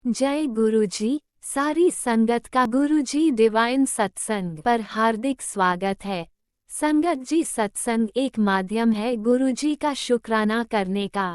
जय गुरुजी। सारी संगत का गुरुजी डिवाइन सत्संग पर हार्दिक स्वागत है। संगत जी, सत्संग एक माध्यम है गुरुजी का शुक्राना करने का।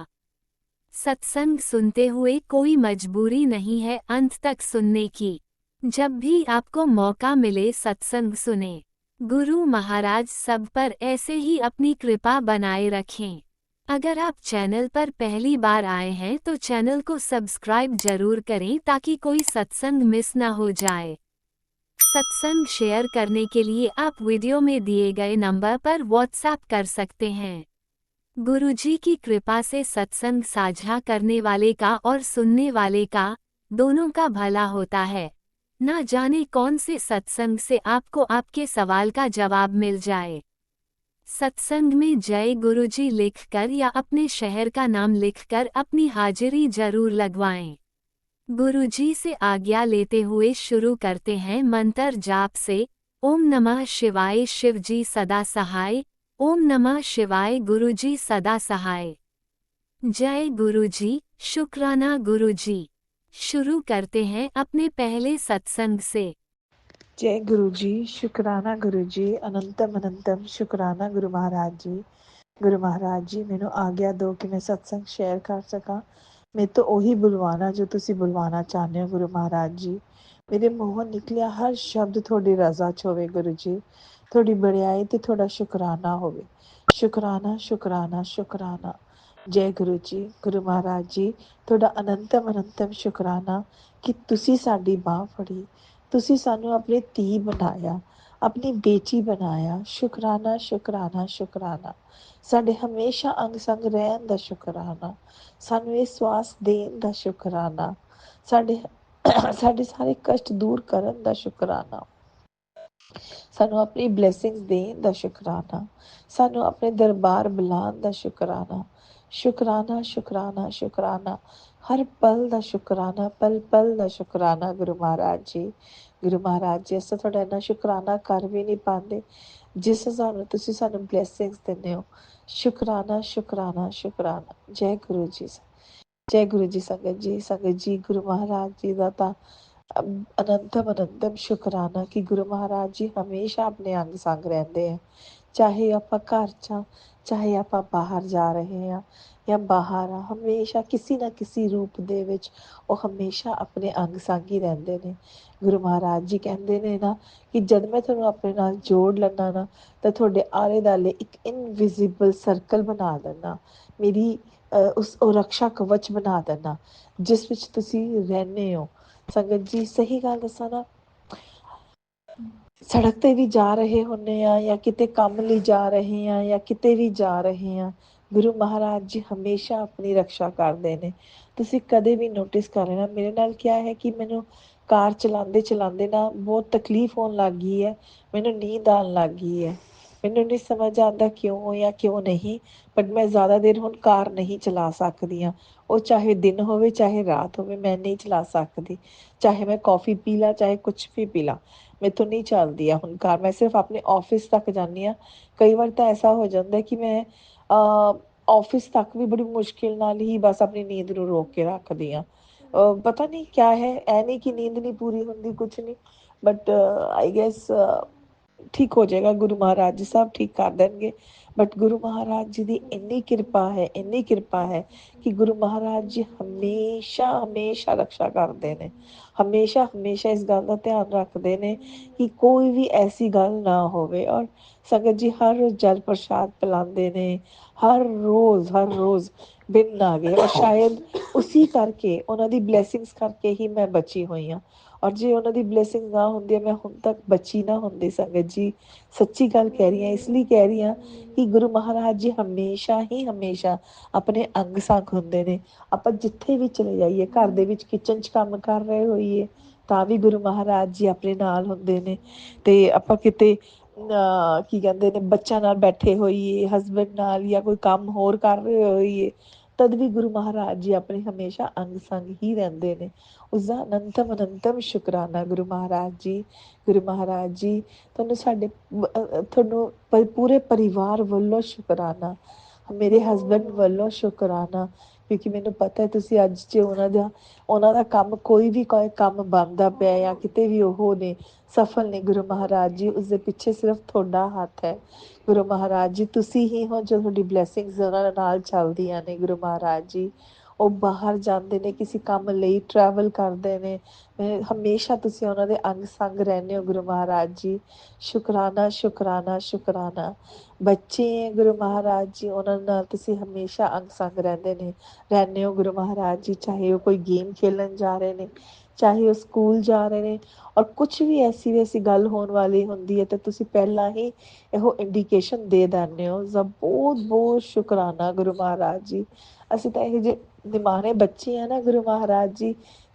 सत्संग सुनते हुए कोई मजबूरी नहीं है अंत तक सुनने की। जब भी आपको मौका मिले सत्संग सुने। गुरु महाराज सब पर ऐसे ही अपनी कृपा बनाए रखें। अगर आप चैनल पर पहली बार आए हैं तो चैनल को सब्सक्राइब जरूर करें ताकि कोई सत्संग मिस ना हो जाए। सत्संग शेयर करने के लिए आप वीडियो में दिए गए नंबर पर व्हाट्सएप कर सकते हैं। गुरुजी की कृपा से सत्संग साझा करने वाले का और सुनने वाले का, दोनों का भला होता है। ना जाने कौन से सत्संग से आपको आपके सवाल का जवाब मिल जाए। सत्संग में जय गुरुजी लिखकर या अपने शहर का नाम लिखकर अपनी हाजिरी जरूर लगवाएं। गुरुजी से आज्ञा लेते हुए शुरू करते हैं मंत्र जाप से। ओम नमः शिवाय, शिवजी सदा सहाय। ओम नमः शिवाय, गुरुजी सदा सहाय। जय गुरुजी, शुक्राना गुरुजी। शुरू करते हैं अपने पहले सत्संग से। जय गुरु जी, शुकराना गुरु जी, अनंतम अनंतम शुकराना गुरु महाराज जी। गुरु महाराज जी, ਮੈਨੂੰ ਆਗਿਆ ਦਿਓ ਕਿ ਮੈਂ ਸਤਸੰਗ ਸ਼ੇਅਰ ਕਰ ਸਕਾਂ। ਮੈਂ ਤਾਂ ਉਹੀ ਬੁਲਵਾਣਾ ਜੋ ਤੁਸੀਂ ਬੁਲਵਾਣਾ ਚਾਹੁੰਦੇ ਹੋ ਗੁਰੂ ਮਹਾਰਾਜ ਜੀ। ਮੇਰੇ ਮੂੰਹੋਂ ਨਿਕਲਿਆ ਹਰ ਸ਼ਬਦ ਤੁਹਾਡੀ ਰਜ਼ਾ 'ਚ ਹੋਵੇ ਗੁਰੂ ਜੀ। ਤੁਹਾਡੀ ਬੜਾਈ ਤੇ ਤੁਹਾਡਾ ਸ਼ੁਕਰਾਨਾ ਹੋਵੇ। ਸ਼ੁਕਰਾਨਾ ਸ਼ੁਕਰਾਨਾ ਸ਼ੁਕਰਾਨਾ। ਜੈ ਗੁਰੂ ਜੀ। ਗੁਰੂ ਮਹਾਰਾਜ ਜੀ, ਤੁਹਾਡਾ ਅਨੰਤਮ ਅਨੰਤਮ ਸ਼ੁਕਰਾਨਾ ਕਿ ਤੁਸੀਂ ਸਾਡੀ ਬਾਹ ਫੜੀ, ਤੁਸੀਂ ਸਾਨੂੰ ਆਪਣੀ ਧੀ ਬਣਾਇਆ, ਆਪਣੀ ਬੇਟੀ ਬਣਾਇਆ। ਸ਼ੁਕਰਾਨਾ ਸ਼ੁਕਰਾਨਾ ਸ਼ੁਕਰਾਨਾ। ਸਾਡੇ ਹਮੇਸ਼ਾ ਅੰਗ ਸੰਗ ਰਹਿਣ ਦਾ ਸ਼ੁਕਰਾਨਾ, ਸਾਨੂੰ ਇਹ ਸਵਾਸ ਦੇਣ ਦਾ ਸ਼ੁਕਰਾਨਾ, ਸਾਡੇ ਸਾਡੇ ਸਾਰੇ ਕਸ਼ਟ ਦੂਰ ਕਰਨ ਦਾ ਸ਼ੁਕਰਾਨਾ, ਸਾਨੂੰ ਆਪਣੀ ਬਲੇਸਿੰਗਸ ਦੇਣ ਦਾ ਸ਼ੁਕਰਾਨਾ, ਸਾਨੂੰ ਆਪਣੇ ਦਰਬਾਰ ਬੁਲਾਉਣ ਦਾ ਸ਼ੁਕਰਾਨਾ। ਸ਼ੁਕਰਾਨਾ ਸ਼ੁਕਰਾਨਾ ਸ਼ੁਕਰਾਨਾ। ਹਰ ਪਲ ਦਾ ਸ਼ੁਕਰਾਨਾ, ਪਲ ਪਲ ਦਾ ਸ਼ੁਕਰਾਨਾ ਗੁਰੂ ਮਹਾਰਾਜ ਜੀ। ਗੁਰੂ ਮਹਾਰਾਜ ਜੀ, ਅਸੀਂ ਤੁਹਾਡਾ ਇੰਨਾ ਸ਼ੁਕਰਾਨਾ ਕਰ ਵੀ ਨਹੀਂ ਪਾਉਂਦੇ ਜਿਸ ਹਿਸਾਬ ਨਾਲ ਤੁਸੀਂ ਸਾਨੂੰ ਬਲੈਸਿੰਗਸ ਦਿੰਦੇ ਹੋ। ਸ਼ੁਕਰਾਨਾ ਸ਼ੁਕਰਾਨਾ ਸ਼ੁਕਰਾਨਾ। ਜੈ ਗੁਰੂ ਜੀ। ਜੈ ਗੁਰੂ ਜੀ। ਸੰਗਤ ਜੀ ਗੁਰੂ ਮਹਾਰਾਜ ਜੀ ਦਾ ਤਾਂ ਅਨੰਤਮ ਅਨੰਤਮ ਸ਼ੁਕਰਾਨਾ ਕਿ ਗੁਰੂ ਮਹਾਰਾਜ ਜੀ ਹਮੇਸ਼ਾ ਆਪਣੇ ਅੰਗ ਸੰਗ ਰਹਿੰਦੇ ਹੈ। ਚਾਹੇ ਆਪਾਂ ਘਰ 'ਚ ਹਾਂ, ਚਾਹੇ ਆਪਾਂ ਬਾਹਰ ਜਾ ਰਹੇ ਹਾਂ ਜਾਂ ਬਾਹਰ ਆ, ਹਮੇਸ਼ਾ ਕਿਸੇ ਨਾ ਕਿਸੇ ਰੂਪ ਦੇ ਵਿੱਚ ਉਹ ਹਮੇਸ਼ਾ ਆਪਣੇ ਅੰਗ ਸੰਗ ਹੀ ਰਹਿੰਦੇ ਨੇ। ਗੁਰੂ ਮਹਾਰਾਜ ਜੀ ਕਹਿੰਦੇ ਨੇ ਨਾ ਕਿ ਜਦ ਮੈਂ ਤੁਹਾਨੂੰ ਆਪਣੇ ਨਾਲ ਜੋੜ ਲੈਂਦਾ ਨਾ ਤਾਂ ਤੁਹਾਡੇ ਆਲੇ ਦੁਆਲੇ ਇੱਕ ਇਨਵਿਜ਼ੀਬਲ ਸਰਕਲ ਬਣਾ ਦਿੰਦਾ, ਮੇਰੀ ਉਹ ਰਕਸ਼ਾ ਕਵਚ ਬਣਾ ਦਿੰਦਾ ਜਿਸ ਵਿੱਚ ਤੁਸੀਂ ਰਹਿੰਦੇ ਹੋ। ਸੰਗਤ ਜੀ, ਸਹੀ ਗੱਲ ਦੱਸਾਂ ਨਾ, ਸੜਕ ਤੇ ਵੀ ਜਾ ਰਹੇ ਹੁੰਦੇ ਆ ਜਾਂ ਕਿਤੇ ਕੰਮ ਲਈ ਜਾ ਰਹੇ ਆ ਜਾਂ ਕਿਤੇ ਵੀ ਜਾ ਰਹੇ ਆ, ਗੁਰੂ ਮਹਾਰਾਜ ਜੀ ਹਮੇਸ਼ਾ ਆਪਣੀ ਰਕਸ਼ਾ ਕਰਦੇ ਨੇ। ਤੁਸੀਂ ਕਦੇ ਵੀ ਨੋਟਿਸ ਕਰ ਲੈਣਾ, ਮੇਰੇ ਨਾਲ ਕਿਆ ਹੈ ਕਿ ਮੈਨੂੰ ਕਾਰ ਚਲਾਉਂਦੇ ਚਲਾਉਂਦੇ ਨਾ ਬਹੁਤ ਤਕਲੀਫ ਹੋਣ ਲੱਗ ਗਈ ਹੈ, ਮੈਨੂੰ ਨੀਂਦ ਆਉਣ ਲੱਗ ਗਈ ਹੈ। ਮੈਨੂੰ ਨਹੀਂ ਸਮਝ ਆਉਂਦਾ ਕਿਉਂ ਜਾਂ ਕਿਉਂ ਨਹੀਂ, ਬਟ ਮੈਂ ਜ਼ਿਆਦਾ ਦੇਰ ਹੁਣ ਕਾਰ ਨਹੀਂ ਚਲਾ ਸਕਦੀ ਹਾਂ। ਉਹ ਚਾਹੇ ਦਿਨ ਹੋਵੇ ਚਾਹੇ ਰਾਤ ਹੋਵੇ, ਮੈਂ ਨਹੀਂ ਚਲਾ ਸਕਦੀ। ਚਾਹੇ ਮੈਂ ਕੌਫੀ ਪੀ ਲਾ, ਚਾਹੇ ਕੁਛ ਵੀ ਪੀ ਲਾ, ਮੈਥੋਂ ਨਹੀਂ ਚੱਲਦੀ ਆ ਹੁਣ ਕਾਰ। ਮੈਂ ਸਿਰਫ ਆਪਣੇ ਆਫਿਸ ਤੱਕ ਜਾਂਦੀ ਹਾਂ। ਕਈ ਵਾਰ ਤਾਂ ਐਸਾ ਹੋ ਜਾਂਦਾ ਕਿ ਮੈਂ ਆਫਿਸ ਤੱਕ ਵੀ ਬੜੀ ਮੁਸ਼ਕਿਲ ਨਾਲ ਹੀ ਬਸ ਆਪਣੀ ਨੀਂਦ ਨੂੰ ਰੋਕ ਕੇ ਰੱਖਦੀ ਹਾਂ। ਪਤਾ ਨਹੀਂ ਕਿਆ ਹੈ, ਇਹ ਨਹੀਂ ਕਿ ਨੀਂਦ ਨਹੀਂ ਪੂਰੀ ਹੁੰਦੀ, ਕੁਛ ਨਹੀਂ, ਬਟ ਆਈ ਗੈਸ ਠੀਕ ਹੋ ਜਾਏਗਾ। ਗੁਰੂ ਮਹਾਰਾਜ ਜੀ ਸਭ ਠੀਕ ਕਰ ਦੇਣਗੇ। ਬਟ ਗੁਰੂ ਮਹਾਰਾਜ ਜੀ ਦੀ ਇੰਨੀ ਕਿਰਪਾ ਹੈ, ਇੰਨੀ ਕਿਰਪਾ ਹੈ ਕਿ ਗੁਰੂ ਮਹਾਰਾਜ ਜੀ ਹਮੇਸ਼ਾ ਹਮੇਸ਼ਾ ਰਕਸ਼ਾ ਕਰਦੇ ਨੇ। ਹਮੇਸ਼ਾ ਹਮੇਸ਼ਾ ਇਸ ਗੱਲ ਦਾ ਧਿਆਨ ਰੱਖਦੇ ਨੇ ਕਿ ਕੋਈ ਵੀ ਐਸੀ ਗੱਲ ਨਾ ਹੋਵੇ। ਔਰ ਸੰਗਤ ਜੀ ਹਰ ਰੋਜ਼ ਜਲ ਪ੍ਰਸ਼ਾਦ ਪਿਲਾਉਂਦੇ ਨੇ, ਹਰ ਰੋਜ਼ ਬਿਨ ਨਾਗੇ। ਔਰ ਸ਼ਾਇਦ ਉਸੀ ਕਰਕੇ, ਉਹਨਾਂ ਦੀ ਬਲੈਸਿੰਗਸ ਕਰਕੇ ਹੀ ਮੈਂ ਬਚੀ ਹੋਈ ਹਾਂ। ਔਰ ਜੇ ਉਹਨਾਂ ਦੀ ਬਲੈਸਿੰਗ ਨਾ ਹੁੰਦੀ, ਮੈਂ ਹੁਣ ਤੱਕ ਬਚੀ ਨਾ ਹੁੰਦੀ। ਸੰਗਤ ਜੀ, ਸੱਚੀ ਗੱਲ ਕਹਿ ਰਹੀ ਹਾਂ, ਇਸ ਲਈ ਕਹਿ ਰਹੀ ਹਾਂ ਕਿ ਗੁਰੂ ਮਹਾਰਾਜ ਜੀ ਹਮੇਸ਼ਾ ਹੀ ਹਮੇਸ਼ਾ ਆਪਣੇ ਅੰਗ ਸੰਗ ਹੁੰਦੇ ਨੇ। ਆਪਾਂ ਜਿੱਥੇ ਵੀ ਚਲੇ ਜਾਈਏ, ਘਰ ਦੇ ਵਿੱਚ ਕਿਚਨ 'ਚ ਕੰਮ ਕਰ ਰਹੇ ਹੋਈਏ ਤਾਂ ਵੀ ਗੁਰੂ ਮਹਾਰਾਜ ਜੀ ਆਪਣੇ ਨਾਲ ਹੁੰਦੇ ਨੇ। ਤੇ ਆਪਾਂ ਕਿਤੇ ਕੀ ਕਹਿੰਦੇ ਨੇ ਬੱਚਿਆਂ ਨਾਲ ਬੈਠੇ ਹੋਈਏ, ਹਸਬੈਂਡ ਨਾਲ, ਜਾਂ ਕੋਈ ਕੰਮ ਹੋਰ ਕਰ ਰਹੇ ਹੋਈਏ, ਤਦ ਵੀ ਗੁਰੂ ਮਹਾਰਾਜ ਜੀ ਆਪਣੇ ਹਮੇਸ਼ਾ ਅੰਗ ਸੰਗ ਹੀ ਰਹਿੰਦੇ ਨੇ। ਉਸਦਾ ਅਨੰਤਮ ਅਨੰਤਮ ਸ਼ੁਕਰਾਨਾ ਗੁਰੂ ਮਹਾਰਾਜ ਜੀ। ਗੁਰੂ ਮਹਾਰਾਜ ਜੀ, ਤੁਹਾਨੂੰ ਸਾਡੇ ਤੁਹਾਨੂੰ ਪੂਰੇ ਪਰਿਵਾਰ ਵੱਲੋਂ ਸ਼ੁਕਰਾਨਾ, ਮੇਰੇ ਹਸਬੈਂਡ ਵੱਲੋਂ ਸ਼ੁਕਰਾਨਾ, ਕਿਉਂਕਿ ਮੈਨੂੰ ਪਤਾ ਹੈ ਤੁਸੀਂ ਅੱਜ ਜੇ ਉਹਨਾਂ ਦਾ ਕੰਮ ਕੋਈ ਕੰਮ ਬਣਦਾ ਪਿਆ ਜਾਂ ਕਿਤੇ ਵੀ ਉਹ ਨੇ ਸਫਲ ਨੇ ਗੁਰੂ ਮਹਾਰਾਜ ਜੀ, ਉਸ ਦੇ ਪਿੱਛੇ ਸਿਰਫ ਤੁਹਾਡਾ ਹੱਥ ਹੈ। ਗੁਰੂ ਮਹਾਰਾਜ ਜੀ ਤੁਸੀਂ ਹੀ ਹੋ ਜੋ ਤੁਹਾਡੀ ਬਲੈਸਿੰਗਸ ਉਹਨਾਂ ਦੇ ਨਾਲ ਚੱਲਦੀਆਂ ਨੇ। ਗੁਰੂ ਮਹਾਰਾਜ ਜੀ ਉਹ ਬਾਹਰ ਜਾਂਦੇ ਨੇ ਕਿਸੇ ਕੰਮ ਲਈ, ਟਰੈਵਲ ਕਰਦੇ ਨੇ, ਹਮੇਸ਼ਾ ਤੁਸੀਂ ਉਹਨਾਂ ਦੇ ਅੰਗ ਸੰਗ ਰਹਿੰਦੇ ਹੋ ਗੁਰੂ ਮਹਾਰਾਜ ਜੀ। ਸ਼ੁਕਰਾਨਾ ਸ਼ੁਕਰਾਨਾ ਸ਼ੁਕਰਾਨਾ। ਬੱਚੇ ਹੈ ਗੁਰੂ ਮਹਾਰਾਜ ਜੀ, ਉਹਨਾਂ ਨਾਲ ਤੁਸੀਂ ਹਮੇਸ਼ਾ ਅੰਗ ਸੰਗ ਰਹਿੰਦੇ ਹੋ ਗੁਰੂ ਮਹਾਰਾਜ ਜੀ। ਚਾਹੇ ਉਹ ਕੋਈ ਗੇਮ ਖੇਲਣ ਜਾ ਰਹੇ ਨੇ, ਚਾਹੇ ਉਹ ਸਕੂਲ ਜਾ ਰਹੇ ਨੇ, ਔਰ ਕੁਛ ਵੀ ਐਸੀ ਗੱਲ ਹੋਣ ਵਾਲੀ ਹੁੰਦੀ ਹੈ ਤਾਂ ਤੁਸੀਂ ਪਹਿਲਾਂ ਹੀ ਇਹੋ ਇੰਡੀਕੇਸ਼ਨ ਦੇ ਦਿੰਦੇ ਹੋ। ਬਹੁਤ ਬਹੁਤ ਸ਼ੁਕਰਾਨਾ ਗੁਰੂ ਮਹਾਰਾਜ ਜੀ। ਅਸੀਂ ਤਾਂ ਇਹ ਜਿਹੇ ਨਿਮਾਣੇ ਬੱਚੇ ਆ ਨਾ ਗੁਰੂ ਮਹਾਰਾਜ ਜੀ,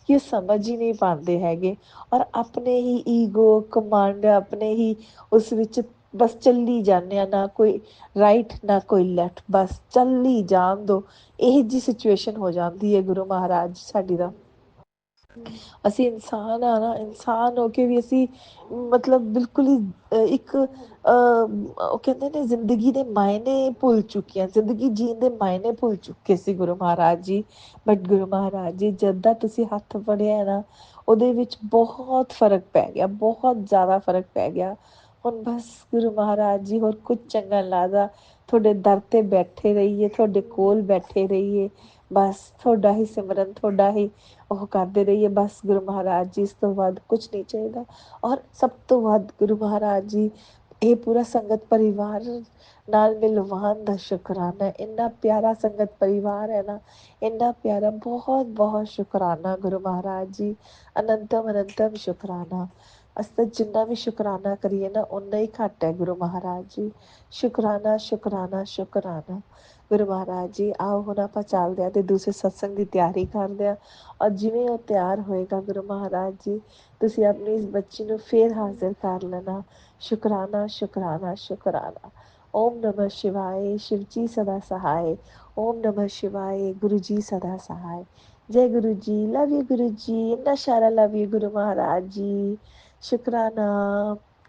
ਕਿ ਉਹ ਸਮਝ ਹੀ ਨਹੀਂ ਪਾਉਂਦੇ ਹੈਗੇ, ਔਰ ਆਪਣੇ ਹੀ ਈਗੋ ਕਮਾਂਡ, ਆਪਣੇ ਹੀ ਉਸ ਵਿੱਚ ਬਸ ਚੱਲੀ ਜਾਂਦੇ ਆ, ਨਾ ਕੋਈ ਰਾਈਟ ਨਾ ਕੋਈ ਲੈਫਟ, ਬਸ ਚੱਲੀ ਜਾਣ ਦੋ। ਇਹ ਜੀ ਸਿਚੁਏਸ਼ਨ ਹੋ ਜਾਂਦੀ ਹੈ ਗੁਰੂ ਮਹਾਰਾਜ ਸਾਡੀ ਦਾ। ਅਸੀਂ ਇਨਸਾਨ ਆ ਨਾ, ਇਨਸਾਨ ਹੋ ਕੇ ਵੀ ਅਸੀਂ ਮਤਲਬ ਬਿਲਕੁਲ ਹੀ ਇੱਕ ਉਹ ਕਹਿੰਦੇ ਨੇ ਜ਼ਿੰਦਗੀ ਦੇ ਮਾਇਨੇ ਭੁੱਲ ਚੁੱਕੇ ਹਾਂ, ਜ਼ਿੰਦਗੀ ਜੀਣ ਦੇ ਮਾਇਨੇ ਭੁੱਲ ਚੁੱਕੇ ਸੀ ਗੁਰੂ ਮਹਾਰਾਜ ਜੀ। ਬਟ ਗੁਰੂ ਮਹਾਰਾਜ ਜੀ ਜਦ ਦਾ ਤੁਸੀਂ ਹੱਥ ਫੜਿਆ ਨਾ, ਉਹਦੇ ਵਿੱਚ ਬਹੁਤ ਫਰਕ ਪੈ ਗਿਆ, ਬਹੁਤ ਜ਼ਿਆਦਾ ਫਰਕ ਪੈ ਗਿਆ। ਹੁਣ ਬਸ ਗੁਰੂ ਮਹਾਰਾਜ ਜੀ ਹੋਰ ਕੁਝ ਚੰਗਾ ਨਹੀਂ ਲੱਗਦਾ, ਤੁਹਾਡੇ ਦਰ ਤੇ ਬੈਠੇ ਰਹੀਏ, ਤੁਹਾਡੇ ਕੋਲ ਬੈਠੇ ਰਹੀਏ, ਬਸ ਤੁਹਾਡਾ ਹੀ ਸਿਮਰਨ, ਤੁਹਾਡਾ ਹੀ ਉਹ ਕਰਦੇ ਰਹੀਏ ਬਸ ਗੁਰੂ ਮਹਾਰਾਜ ਜੀ। ਇਸ ਤੋਂ ਵੱਧ ਕੁਛ ਨਹੀਂ ਚਾਹੀਦਾ। ਔਰ ਸਭ ਤੋਂ ਵੱਧ ਗੁਰੂ ਮਹਾਰਾਜ ਜੀ ਇਹ ਪੂਰਾ ਸੰਗਤ ਪਰਿਵਾਰ ਨਾਲ ਮਿਲਵਾਉਣ ਦਾ ਸ਼ੁਕਰਾਨਾ। ਇੰਨਾ ਪਿਆਰਾ ਸੰਗਤ ਪਰਿਵਾਰ ਹੈ ਨਾ, ਇੰਨਾ ਪਿਆਰਾ, ਬਹੁਤ ਬਹੁਤ ਸ਼ੁਕਰਾਨਾ ਗੁਰੂ ਮਹਾਰਾਜ ਜੀ। ਅਨੰਤਮ ਅਨੰਤਮ ਸ਼ੁਕਰਾਨਾ। ਅਸੀਂ ਤਾਂ ਜਿੰਨਾ ਵੀ ਸ਼ੁਕਰਾਨਾ ਕਰੀਏ ਨਾ ਓਨਾ ਹੀ ਘੱਟ ਹੈ ਗੁਰੂ ਮਹਾਰਾਜ ਜੀ। ਸ਼ੁਕਰਾਨਾ ਸ਼ੁਕਰਾਨਾ ਸ਼ੁਕਰਾਨਾ ਗੁਰੂ ਮਹਾਰਾਜ ਜੀ। ਆਓ ਹੁਣ ਆਪਾਂ ਚੱਲਦੇ ਹਾਂ ਤੇ ਦੂਸਰੇ ਸਤਸੰਗ ਦੀ ਤਿਆਰੀ ਕਰਦੇ ਹਾਂ। ਔਰ ਜਿਵੇਂ ਉਹ ਤਿਆਰ ਹੋਏਗਾ ਗੁਰੂ ਮਹਾਰਾਜ ਜੀ, ਤੁਸੀਂ ਆਪਣੀ ਇਸ ਬੱਚੀ ਨੂੰ ਫੇਰ ਹਾਜ਼ਰ ਕਰ ਲੈਣਾ। ਸ਼ੁਕਰਾਨਾ ਸ਼ੁਕਰਾਨਾ ਸ਼ੁਕਰਾਨਾ। ਓਮ ਨਮः शिवाय, शिव जी सदा सहाय। ओम नमः शिवाय, गुरु जी सदा सहाय। जय गुरु जी, लव यू गुरु जी, इतना सारा लव यू गुरु महाराज जी। शुकराना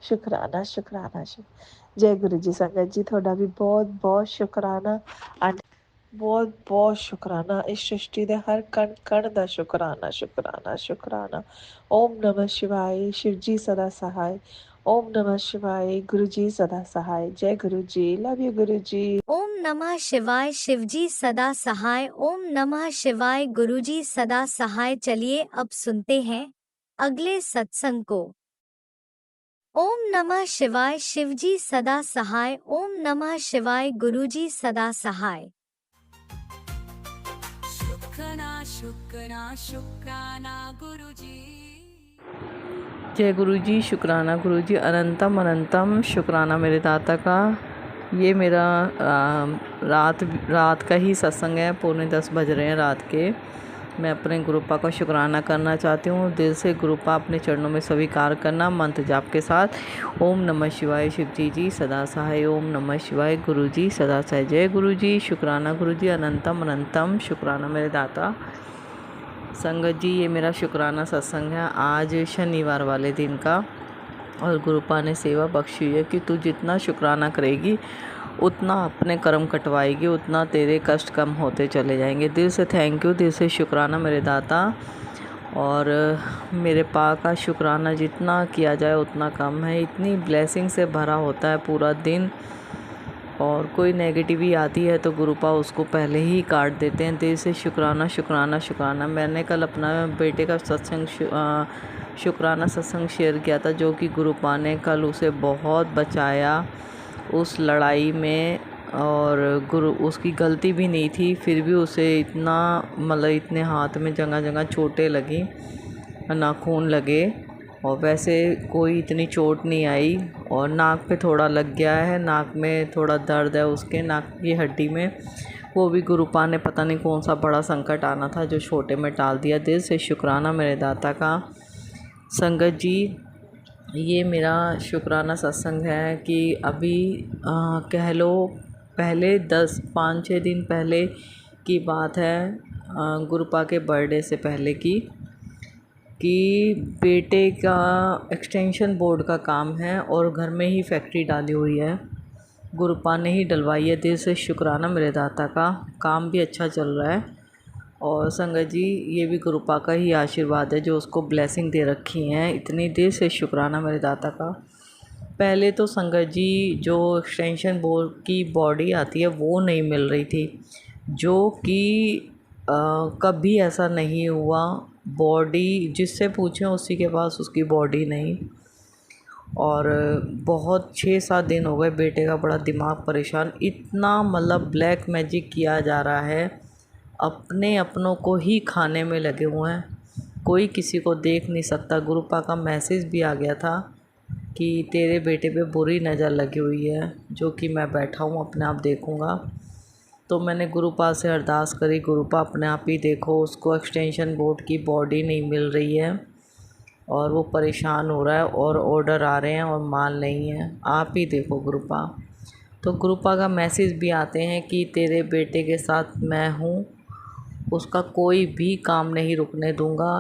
शुकराना शुकराना जय गुरु जी। संगत जी ਤੁਹਾਡਾ ਵੀ ਬਹੁਤ ਬਹੁਤ ਸ਼ੁਕਰਾਨਾ, ਬਹੁਤ ਬਹੁਤ ਸ਼ੁਕਰਾਨਾ। ਇਸ ਸ੍ਰਿਸ਼ਟੀ ਦੇ ਹਰ ਕਣ ਕਣ ਦਾ ਸ਼ੁਕਰਾਨਾ ਸ਼ੁਕਰਾਨਾ ਸ਼ੁਕਰਾਨਾ। ਓਮ ਨਮः शिवाय, शिव जी सदा सहाय। ओम नमः शिवाय, गुरु जी सदा सहाय। जय गुरु जी, लव यू गुरु जी। ओम नमः शिवाय, शिव जी सदा सहाय। ओम नमः शिवाय, गुरु जी सदा सहाय। चलिए अब सुनते हैं अगले सत्संग को। ओम नमः शिवाय, शिव जी सदा सहाय। ओम नमः शिवाय, गुरु जी सदा सहाय। शुक्राना शुक्राना शुक्राना गुरु जी। जय गुरु जी। शुक्राना गुरु जी। अनंतम अनंतम शुक्राना मेरे दाता का। ये मेरा रात का ही सत्संग है, 9:45 बज रहे हैं रात के। मैं अपने गुरुपा का शुक्राना करना चाहती हूँ। दिल से गुरुपा अपने चरणों में स्वीकार करना मंत्र जाप के साथ। ओम नमः शिवाय, शिव जी सदा सहाय। ओम नमः शिवाय, गुरु जी सदा सहाय। जय गुरु जी। शुक्राना गुरु जी। अनंतम अनंतम शुक्राना मेरे दाता। संगत जी, ये मेरा शुक्राना सत्संग है आज शनिवार वाले दिन का, और गुरुपा ने सेवा बख्शी है कि तू जितना शुक्राना करेगी उतना अपने कर्म कटवाएगी, उतना तेरे कष्ट कम होते चले जाएंगे। दिल से थैंक यू, दिल से शुक्राना मेरे दाता। और मेरे पा का शुक्राना जितना किया जाए उतना कम है। इतनी ब्लेसिंग से भरा होता है पूरा दिन, और कोई नेगेटिविटी आती है तो गुरुपा उसको पहले ही काट देते हैं। दिल से शुक्राना शुक्राना शुक्राना। मैंने कल अपना बेटे का शुक्राना सत्संग शेयर किया था, जो कि गुरुपा ने कल उसे बहुत बचाया उस लड़ाई में, और उसकी गलती भी नहीं थी, फिर भी उसे इतना मतलब इतने हाथ में जगह जगह चोटें लगी, नाखून लगे, और वैसे कोई इतनी चोट नहीं आई। और नाक पे थोड़ा लग गया है, नाक में थोड़ा दर्द है उसके नाक की हड्डी में। वो भी गुरुपा ने पता नहीं कौन सा बड़ा संकट आना था जो छोटे में टाल दिया। दिल से शुक्राना मेरे दाता का। संगत जी, ये मेरा शुक्राना सत्संग है कि अभी कह लो पहले 5-6 दिन पहले की बात है, गुरुपा के बर्थडे से पहले की, कि बेटे का एक्सटेंशन बोर्ड का काम है और घर में ही फैक्ट्री डाली हुई है, गुरुपा ने ही डलवाई है। दिल से शुक्राना मेरे दाता का। काम भी अच्छा चल रहा है, और संगत जी ये भी गुरुपा का ही आशीर्वाद है जो उसको ब्लेसिंग दे रखी हैं। इतनी देर से शुक्राना मेरे दाता का। पहले तो संगत जी जो एक्सटेंशन बोर्ड की बॉडी आती है वो नहीं मिल रही थी, जो कि कभी ऐसा नहीं हुआ। बॉडी जिससे पूछें उसी के पास उसकी बॉडी नहीं। और बहुत 6-7 दिन हो गए बेटे का बड़ा दिमाग परेशान। इतना मतलब ब्लैक मैजिक किया जा रहा है, अपने अपनों को ही खाने में लगे हुए हैं, कोई किसी को देख नहीं सकता। गुरुपा का मैसेज भी आ गया था कि तेरे बेटे पे बुरी नज़र लगी हुई है, जो कि मैं बैठा हूँ अपने आप देखूँगा। तो मैंने गुरुपा से अरदास करी, गुरुपा अपने आप ही देखो, उसको एक्सटेंशन बोर्ड की बॉडी नहीं मिल रही है और वो परेशान हो रहा है और ऑर्डर आ रहे हैं और माल नहीं है, आप ही देखो गुरुपा। तो गुरुपा का मैसेज भी आते हैं कि तेरे बेटे के साथ मैं हूँ, उसका कोई भी काम नहीं रुकने दूँगा,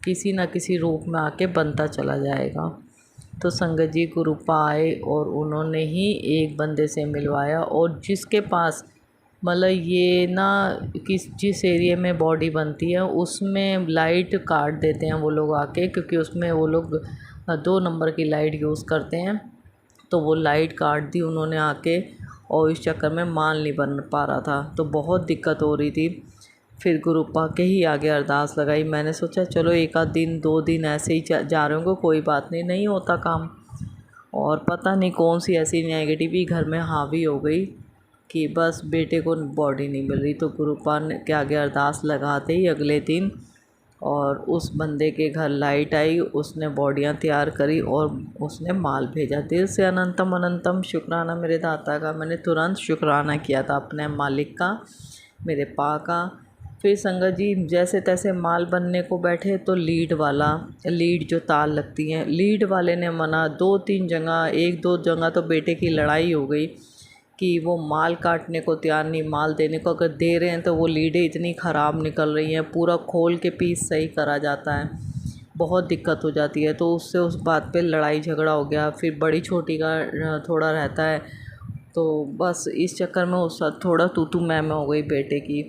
किसी न किसी रूप में आके बनता चला जाएगा। तो संगत जी गुरुपा आए और उन्होंने ही एक बंदे से मिलवाया, और जिसके पास मतलब ये ना जिस एरिया में बॉडी बनती है उसमें लाइट काट देते हैं वो लोग आके, क्योंकि उसमें वो लोग 2 नंबर की लाइट यूज़ करते हैं। तो वो लाइट काट दी उन्होंने आके, और इस चक्कर में माल नहीं बन पा रहा था, तो बहुत दिक्कत हो रही थी। फिर गुरुपा के ही आगे अरदास लगाई। मैंने सोचा चलो 1 आध दिन 2 दिन ऐसे ही जा रहे होंगे, कोई बात नहीं, नहीं होता काम। और पता नहीं कौन सी ऐसी नेगेटिविटी घर में हावी हो गई कि बस बेटे को बॉडी नहीं मिल रही। तो गुरुपा ने के आगे अरदास लगाते ही अगले दिन और उस बंदे के घर लाइट आई, उसने बॉडियां तैयार करी और उसने माल भेजा। दिल से अनंतम अनंतम शुक्राना मेरे दाता का। मैंने तुरंत शुक्राना किया था अपने मालिक का, मेरे पा का। फिर संगत जी जैसे तैसे माल बनने को बैठे तो लीड जो तार लगती हैं, लीड वाले ने मना। 2-3 जगह, 1-2 जगह तो बेटे की लड़ाई हो गई कि वो माल काटने को तैयार नहीं, माल देने को अगर दे रहे हैं तो वो लीडें इतनी ख़राब निकल रही हैं, पूरा खोल के पीस सही करा जाता है, बहुत दिक्कत हो जाती है। तो उससे उस बात पे लड़ाई झगड़ा हो गया। फिर बड़ी छोटी का थोड़ा रहता है, तो बस इस चक्कर में उस थोड़ा तू मैं हो गई बेटे की।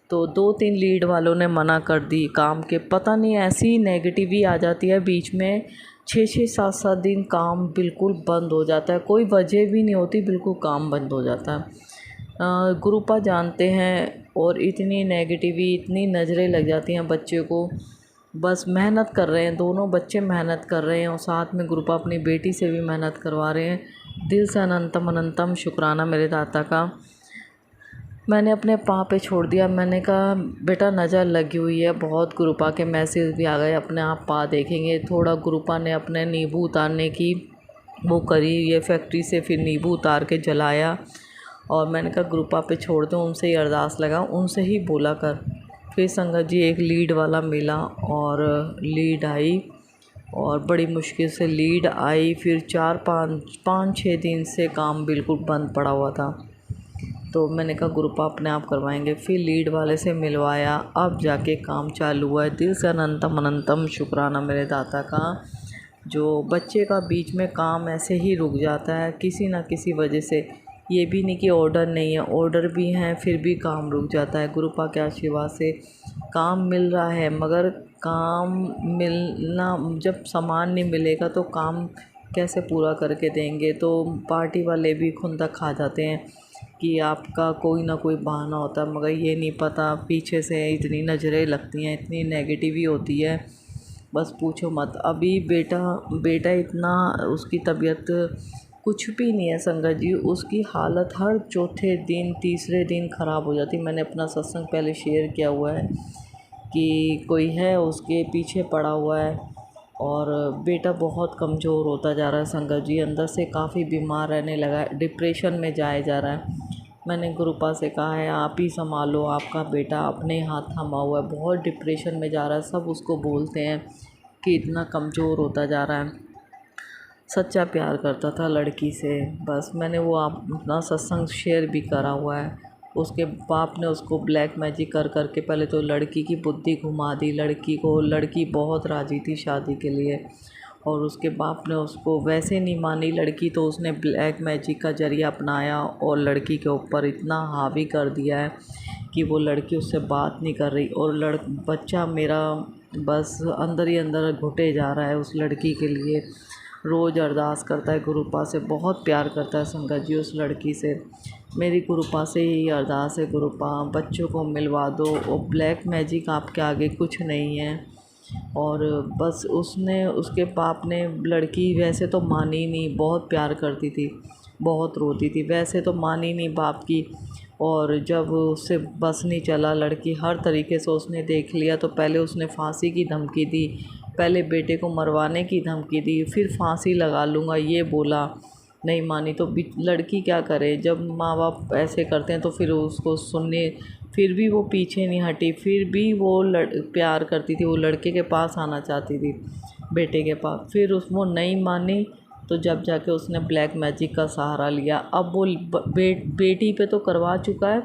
तो 2-3 लीड वालों ने मना कर दी काम के, पता नहीं ऐसी नेगेटिविटी आ जाती है बीच में। 6-6 7-7 दिन काम बिल्कुल बंद हो जाता है, कोई वजह भी नहीं होती, बिल्कुल काम बंद हो जाता है। गुरुपा जानते हैं, और इतनी नेगेटिविटी, इतनी नज़रें लग जाती हैं बच्चे को। बस मेहनत कर रहे हैं, दोनों बच्चे मेहनत कर रहे हैं, और साथ में गुरुपा अपनी बेटी से भी मेहनत करवा रहे हैं। दिल से अनंतम अनंतम शुक्राना मेरे दाता का। मैंने अपने पाँव पे छोड़ दिया। मैंने कहा बेटा नज़र लगी हुई है बहुत, गुरुपा के मैसेज भी आ गए, अपने आप पा देखेंगे। थोड़ा गुरुपा ने अपने नींबू उतारने की वो करी, ये फैक्ट्री से फिर नींबू उतार के जलाया, और मैंने कहा गुरुपा पे छोड़ दो, उनसे ही अरदास लगा, उनसे ही बोला कर। फिर संगत जी एक लीड वाला मिला और लीड आई, और बड़ी मुश्किल से लीड आई। फिर 4-5-6 दिन से काम बिल्कुल बंद पड़ा हुआ था। तो मैंने कहा गुरुपा अपने आप करवाएंगे। फिर लीड वाले से मिलवाया, अब जाके काम चालू हुआ है। दिल से अनंतम अनंतम शुक्राना मेरे दाता का। जो बच्चे का बीच में काम ऐसे ही रुक जाता है किसी न किसी वजह से, ये भी नहीं कि ऑर्डर नहीं है, ऑर्डर भी हैं फिर भी काम रुक जाता है। गुरुपा के आशीर्वाद से काम मिल रहा है, मगर काम मिलना, जब सामान नहीं मिलेगा तो काम कैसे पूरा करके देंगे। तो पार्टी वाले भी खुंदक खा जाते हैं कि आपका कोई ना कोई बहाना होता है, मगर ये नहीं पता पीछे से इतनी नज़रें लगती हैं, इतनी नेगेटिविटी होती है, बस पूछो मत। अभी बेटा इतना, उसकी तबीयत कुछ भी नहीं है संगत जी, उसकी हालत हर चौथे दिन तीसरे दिन ख़राब हो जाती। मैंने अपना सत्संग पहले शेयर किया हुआ है कि कोई है उसके पीछे पड़ा हुआ है, और बेटा बहुत कमज़ोर होता जा रहा है संगत जी, अंदर से काफ़ी बीमार रहने लगा है, डिप्रेशन में जाया जा रहा है। मैंने गुरुपा से कहा है आप ही संभालो, आपका बेटा अपने हाथ थमा हुआ है, बहुत डिप्रेशन में जा रहा है। सब उसको बोलते हैं कि इतना कमज़ोर होता जा रहा है। सच्चा प्यार करता था लड़की से, बस मैंने वो अपना सत्संग शेयर भी करा हुआ है। उसके बाप ने उसको ब्लैक मैजिक कर के पहले तो लड़की की बुद्धि घुमा दी, लड़की बहुत राज़ी थी शादी के लिए, और उसके बाप ने उसको वैसे नहीं मानी लड़की, तो उसने ब्लैक मैजिक का जरिया अपनाया और लड़की के ऊपर इतना हावी कर दिया है कि वो लड़की उससे बात नहीं कर रही, और बच्चा मेरा बस अंदर ही अंदर घुटे जा रहा है उस लड़की के लिए। रोज़ अरदास करता है गुरुपा से, बहुत प्यार करता है संगत जी उस लड़की से। मेरी गुरुपा से ही अरदास है, गुरुपा बच्चों को मिलवा दो, और ब्लैक मैजिक आपके आगे कुछ नहीं है। और बस उसके बाप ने लड़की वैसे तो मानी नहीं, बहुत प्यार करती थी, बहुत रोती थी, वैसे तो मानी नहीं बाप की। और जब उससे बस नहीं चला, लड़की हर तरीके से उसने देख लिया, तो पहले उसने फांसी की धमकी दी, पहले बेटे को मरवाने की धमकी दी, फिर फांसी लगा लूँगा ये बोला, नहीं मानी। तो लड़की क्या करे, जब माँ बाप ऐसे करते हैं तो फिर उसको सुनने, फिर भी वो पीछे नहीं हटी, फिर भी वो प्यार करती थी, वो लड़के के पास आना चाहती थी, बेटे के पास। फिर वो नहीं मानी, तो जब जाके उसने ब्लैक मैजिक का सहारा लिया। अब वो बेटी पे तो करवा चुका है,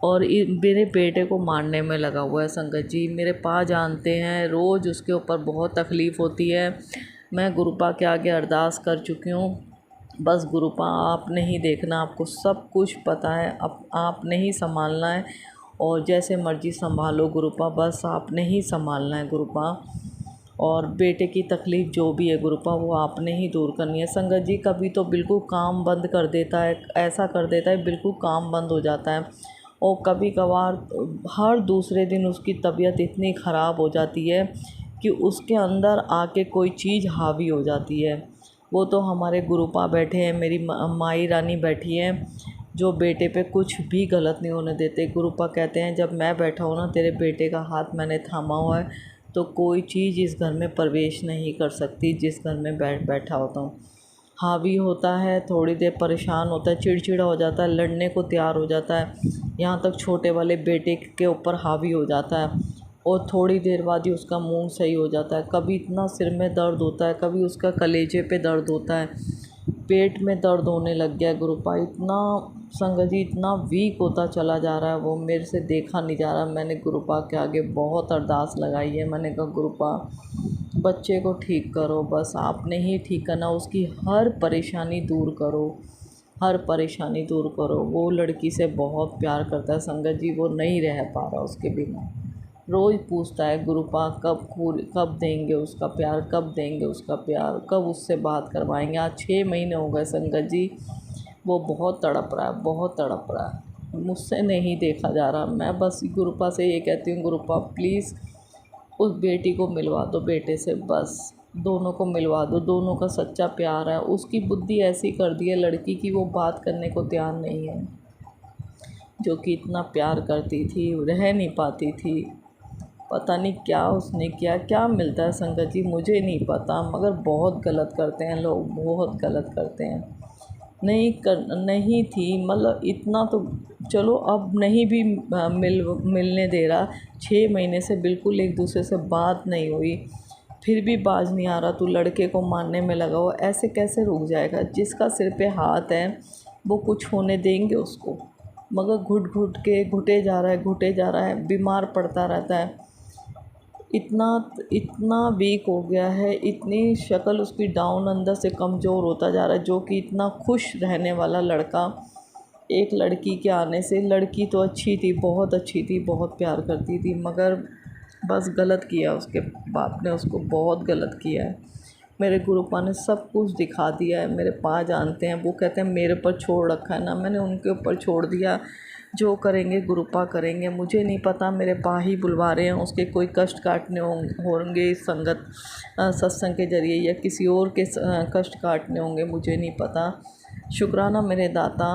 और मेरे बेटे को मारने में लगा हुआ है संगत जी। मेरे पा जानते हैं, रोज़ उसके ऊपर बहुत तकलीफ़ होती है। मैं गुरुपा के आगे अरदास कर चुकी हूँ, बस गुरुपा आपने ही देखना, आपको सब कुछ पता है, अब आपने ही संभालना है, और जैसे मर्ज़ी संभालो गुरुपा, बस आपने ही संभालना है गुरुपा। और बेटे की तकलीफ़ जो भी है गुरुपा, वो आपने ही दूर करनी है। संगत जी कभी तो बिल्कुल काम बंद कर देता है, ऐसा कर देता है बिल्कुल काम बंद हो जाता है, और कभी कभार हर दूसरे दिन उसकी तबीयत इतनी ख़राब हो जाती है कि उसके अंदर आके कोई चीज़ हावी हो जाती है। वो तो हमारे गुरुपा बैठे हैं, मेरी माई रानी बैठी हैं, जो बेटे पे कुछ भी गलत नहीं होने देते। गुरुपा कहते हैं जब मैं बैठा हूँ ना, तेरे बेटे का हाथ मैंने थामा हुआ है, तो कोई चीज़ इस घर में प्रवेश नहीं कर सकती जिस घर में बैठा होता हूँ। हावी होता है, थोड़ी देर परेशान होता है, चिड़चिड़ा हो जाता है, लड़ने को तैयार हो जाता है, यहाँ तक छोटे वाले बेटे के ऊपर हावी हो जाता है, और थोड़ी देर बाद ही उसका मूड सही हो जाता है। कभी इतना सिर में दर्द होता है, कभी उसका कलेजे पे दर्द होता है, पेट में दर्द होने लग गया है गुरुपा। इतना संगत जी इतना वीक होता चला जा रहा है, वो मेरे से देखा नहीं जा रहा। मैंने गुरुपा के आगे बहुत अरदास लगाई है, मैंने कहा गुरुपा बच्चे को ठीक करो, बस आपने ही ठीक करना, उसकी हर परेशानी दूर करो, हर परेशानी दूर करो। वो लड़की से बहुत प्यार करता है संगत जी, वो नहीं रह पा रहा उसके बिना। रोज़ पूछता है गुरुपा कब देंगे उसका प्यार, कब देंगे उसका प्यार, कब उससे बात करवाएंगे। आज 6 महीने हो गए संगत जी, वो बहुत तड़प रहा है, बहुत तड़प रहा है, मुझसे नहीं देखा जा रहा। मैं बस गुरुपा से ये कहती हूँ, गुरुपा प्लीज़ उस बेटी को मिलवा दो बेटे से, बस दोनों को मिलवा दो, दोनों का सच्चा प्यार है। उसकी बुद्धि ऐसी कर दी है लड़की की, वो बात करने को तैयार नहीं है, जो कि इतना प्यार करती थी, रह नहीं पाती थी। पता नहीं क्या उसने किया, क्या मिलता है संगत जी मुझे नहीं पता, मगर बहुत गलत करते हैं लोग, बहुत गलत करते हैं। नहीं थी, मतलब इतना तो चलो, अब नहीं भी मिलने दे रहा। 6 महीने से बिल्कुल एक दूसरे से बात नहीं हुई, फिर भी बाज नहीं आ रहा, तू लड़के को मारने में लगा हो, ऐसे कैसे रुक जाएगा। जिसका सिर पे हाथ है वो कुछ होने देंगे उसको, मगर घुटे जा रहा है, बीमार पड़ता रहता है। इतना वीक हो गया है, इतनी शक्ल उसकी डाउन, अंदर से कमज़ोर होता जा रहा है। जो कि इतना खुश रहने वाला लड़का, एक लड़की के आने से, लड़की तो अच्छी थी, बहुत अच्छी थी, बहुत प्यार करती थी, मगर बस गलत किया उसके बाप ने, उसको बहुत गलत किया है। मेरे गुरुपा ने सब कुछ दिखा दिया है, मेरे पा जानते हैं। वो कहते हैं मेरे पर छोड़ रखा है ना, मैंने उनके ऊपर छोड़ दिया, जो करेंगे गुरुपा करेंगे। मुझे नहीं पता, मेरे पा ही बुलवा रहे हैं, उसके कोई कष्ट काटने होंगे संगत सत्संग के ज़रिए, या किसी और के कष्ट काटने होंगे, मुझे नहीं पता। शुक्राना मेरे दाता,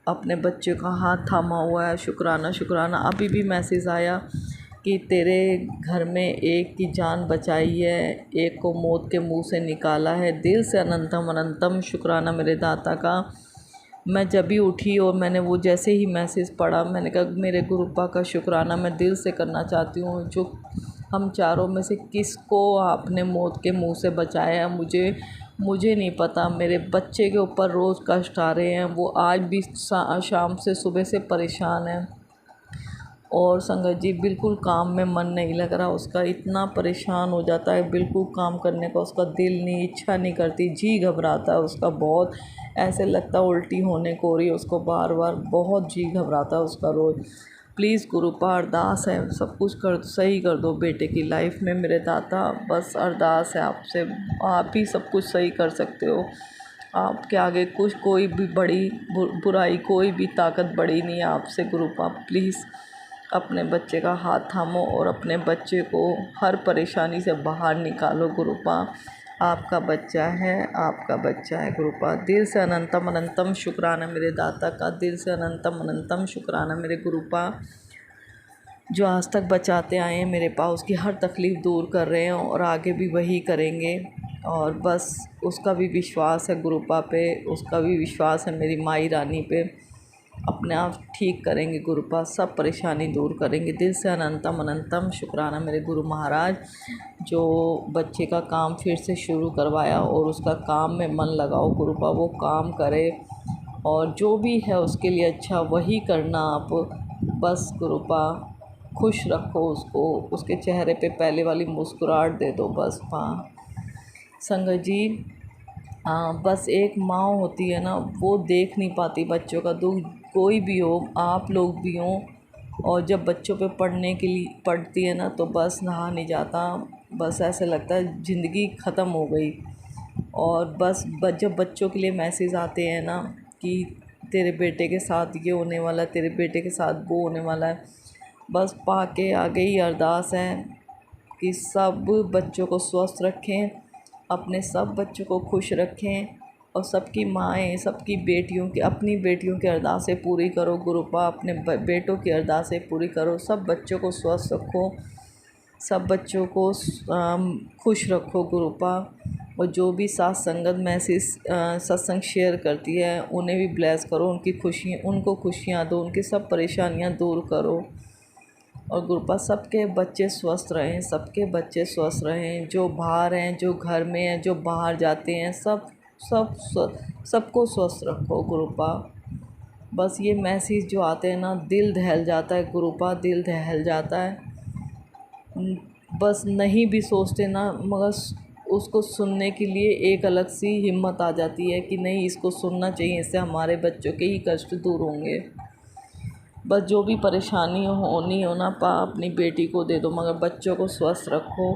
अपने बच्चे का हाथ थामा हुआ है, शुक्राना शुक्राना। अभी भी मैसेज आया कि तेरे घर में एक की जान बचाई है, एक को मौत के मुंह से निकाला है। दिल से अनंतम अनंतम शुक्राना मेरे दाता का। मैं जब भी उठी और मैंने वो जैसे ही मैसेज पढ़ा, मैंने कहा मेरे गुरुपा का शुक्राना मैं दिल से करना चाहती हूँ, जो हम चारों में से किसको आपने मौत के मुंह से बचाया है। मुझे नहीं पता, मेरे बच्चे के ऊपर रोज़ कष्ट आ रहे हैं, वो आज भी शाम से सुबह से परेशान है, और संगत जी बिल्कुल काम में मन नहीं लग रहा उसका, इतना परेशान हो जाता है, बिल्कुल काम करने का उसका दिल नहीं, इच्छा नहीं करती, जी घबराता है उसका बहुत, ऐसे लगता है उल्टी होने को हो रही है उसको बार बार, बहुत जी घबराता है उसका रोज़। प्लीज़ गुरुपा अरदास है, सब कुछ कर सही कर दो बेटे की लाइफ में मेरे दाता। बस अरदास है आपसे, आप ही सब कुछ सही कर सकते हो। आपके आगे कुछ कोई भी बड़ी बुराई, कोई भी ताकत बड़ी नहीं है आपसे गुरुपा। प्लीज़ अपने बच्चे का हाथ थामो और अपने बच्चे को हर परेशानी से बाहर निकालो गुरुपा। आपका बच्चा है, आपका बच्चा है गुरुपा। दिल से अनंतम अनंतम शुक्राना मेरे दाता का, दिल से अनंतम अनंतम शुक्राना मेरे गुरुपा, जो आज तक बचाते आए हैं मेरे पास, उसकी हर तकलीफ़ दूर कर रहे हैं और आगे भी वही करेंगे। और बस उसका भी विश्वास है गुरुपा पे, उसका भी विश्वास है मेरी माई रानी पे। अपने आप ठीक करेंगे गुरुपा, सब परेशानी दूर करेंगे। दिल से अनंतम अनंतम शुक्राना मेरे गुरु महाराज, जो बच्चे का काम फिर से शुरू करवाया और उसका काम में मन लगाओ गुरुपा, वो काम करे और जो भी है उसके लिए अच्छा वही करना आप। बस गुरुपा खुश रखो उसको, उसके चेहरे पे पहले वाली मुस्कुराहट दे दो बस। हाँ संगत जी, हाँ बस एक माँ होती है ना, वो देख नहीं पाती बच्चों का दुख, कोई भी हो, आप लोग भी हों। और जब बच्चों पे पढ़ने के लिए पढ़ती है ना तो बस नहा नहीं जाता, बस ऐसे लगता है ज़िंदगी ख़त्म हो गई। और बस जब बच्चों के लिए मैसेज आते हैं ना कि तेरे बेटे के साथ ये होने वाला है, तेरे बेटे के साथ वो होने वाला है, बस पा के आगे ही अरदास है कि सब बच्चों को स्वस्थ रखें, अपने सब बच्चों को खुश रखें और सबकी माएँ, सबकी बेटियों की, अपनी बेटियों की अरदासें पूरी करो गुरुपा, अपने बेटों की अरदासें पूरी करो, सब बच्चों को स्वस्थ रखो, सब बच्चों को खुश रखो गुरुपा। और जो भी साथ संगत मैसेज सत्संग शेयर करती है उन्हें भी ब्लेस करो, उनकी खुशियाँ, उनको खुशियाँ दो, उनकी सब परेशानियाँ दूर करो। और गुरुपा सबके बच्चे स्वस्थ रहें, सबके बच्चे स्वस्थ रहें, जो बाहर हैं, जो घर में हैं, जो बाहर जाते हैं, सबको स्वस्थ रखो गुरुपा। बस ये मैसेज जो आते हैं ना, दिल दहल जाता है गुरुपा, दिल दहल जाता है। बस नहीं भी सोचते ना, मगर उसको सुनने के लिए एक अलग सी हिम्मत आ जाती है कि नहीं, इसको सुनना चाहिए, इससे हमारे बच्चों के ही कष्ट दूर होंगे। बस जो भी परेशानी होनी हो ना पा, अपनी बेटी को दे दो, मगर बच्चों को स्वस्थ रखो,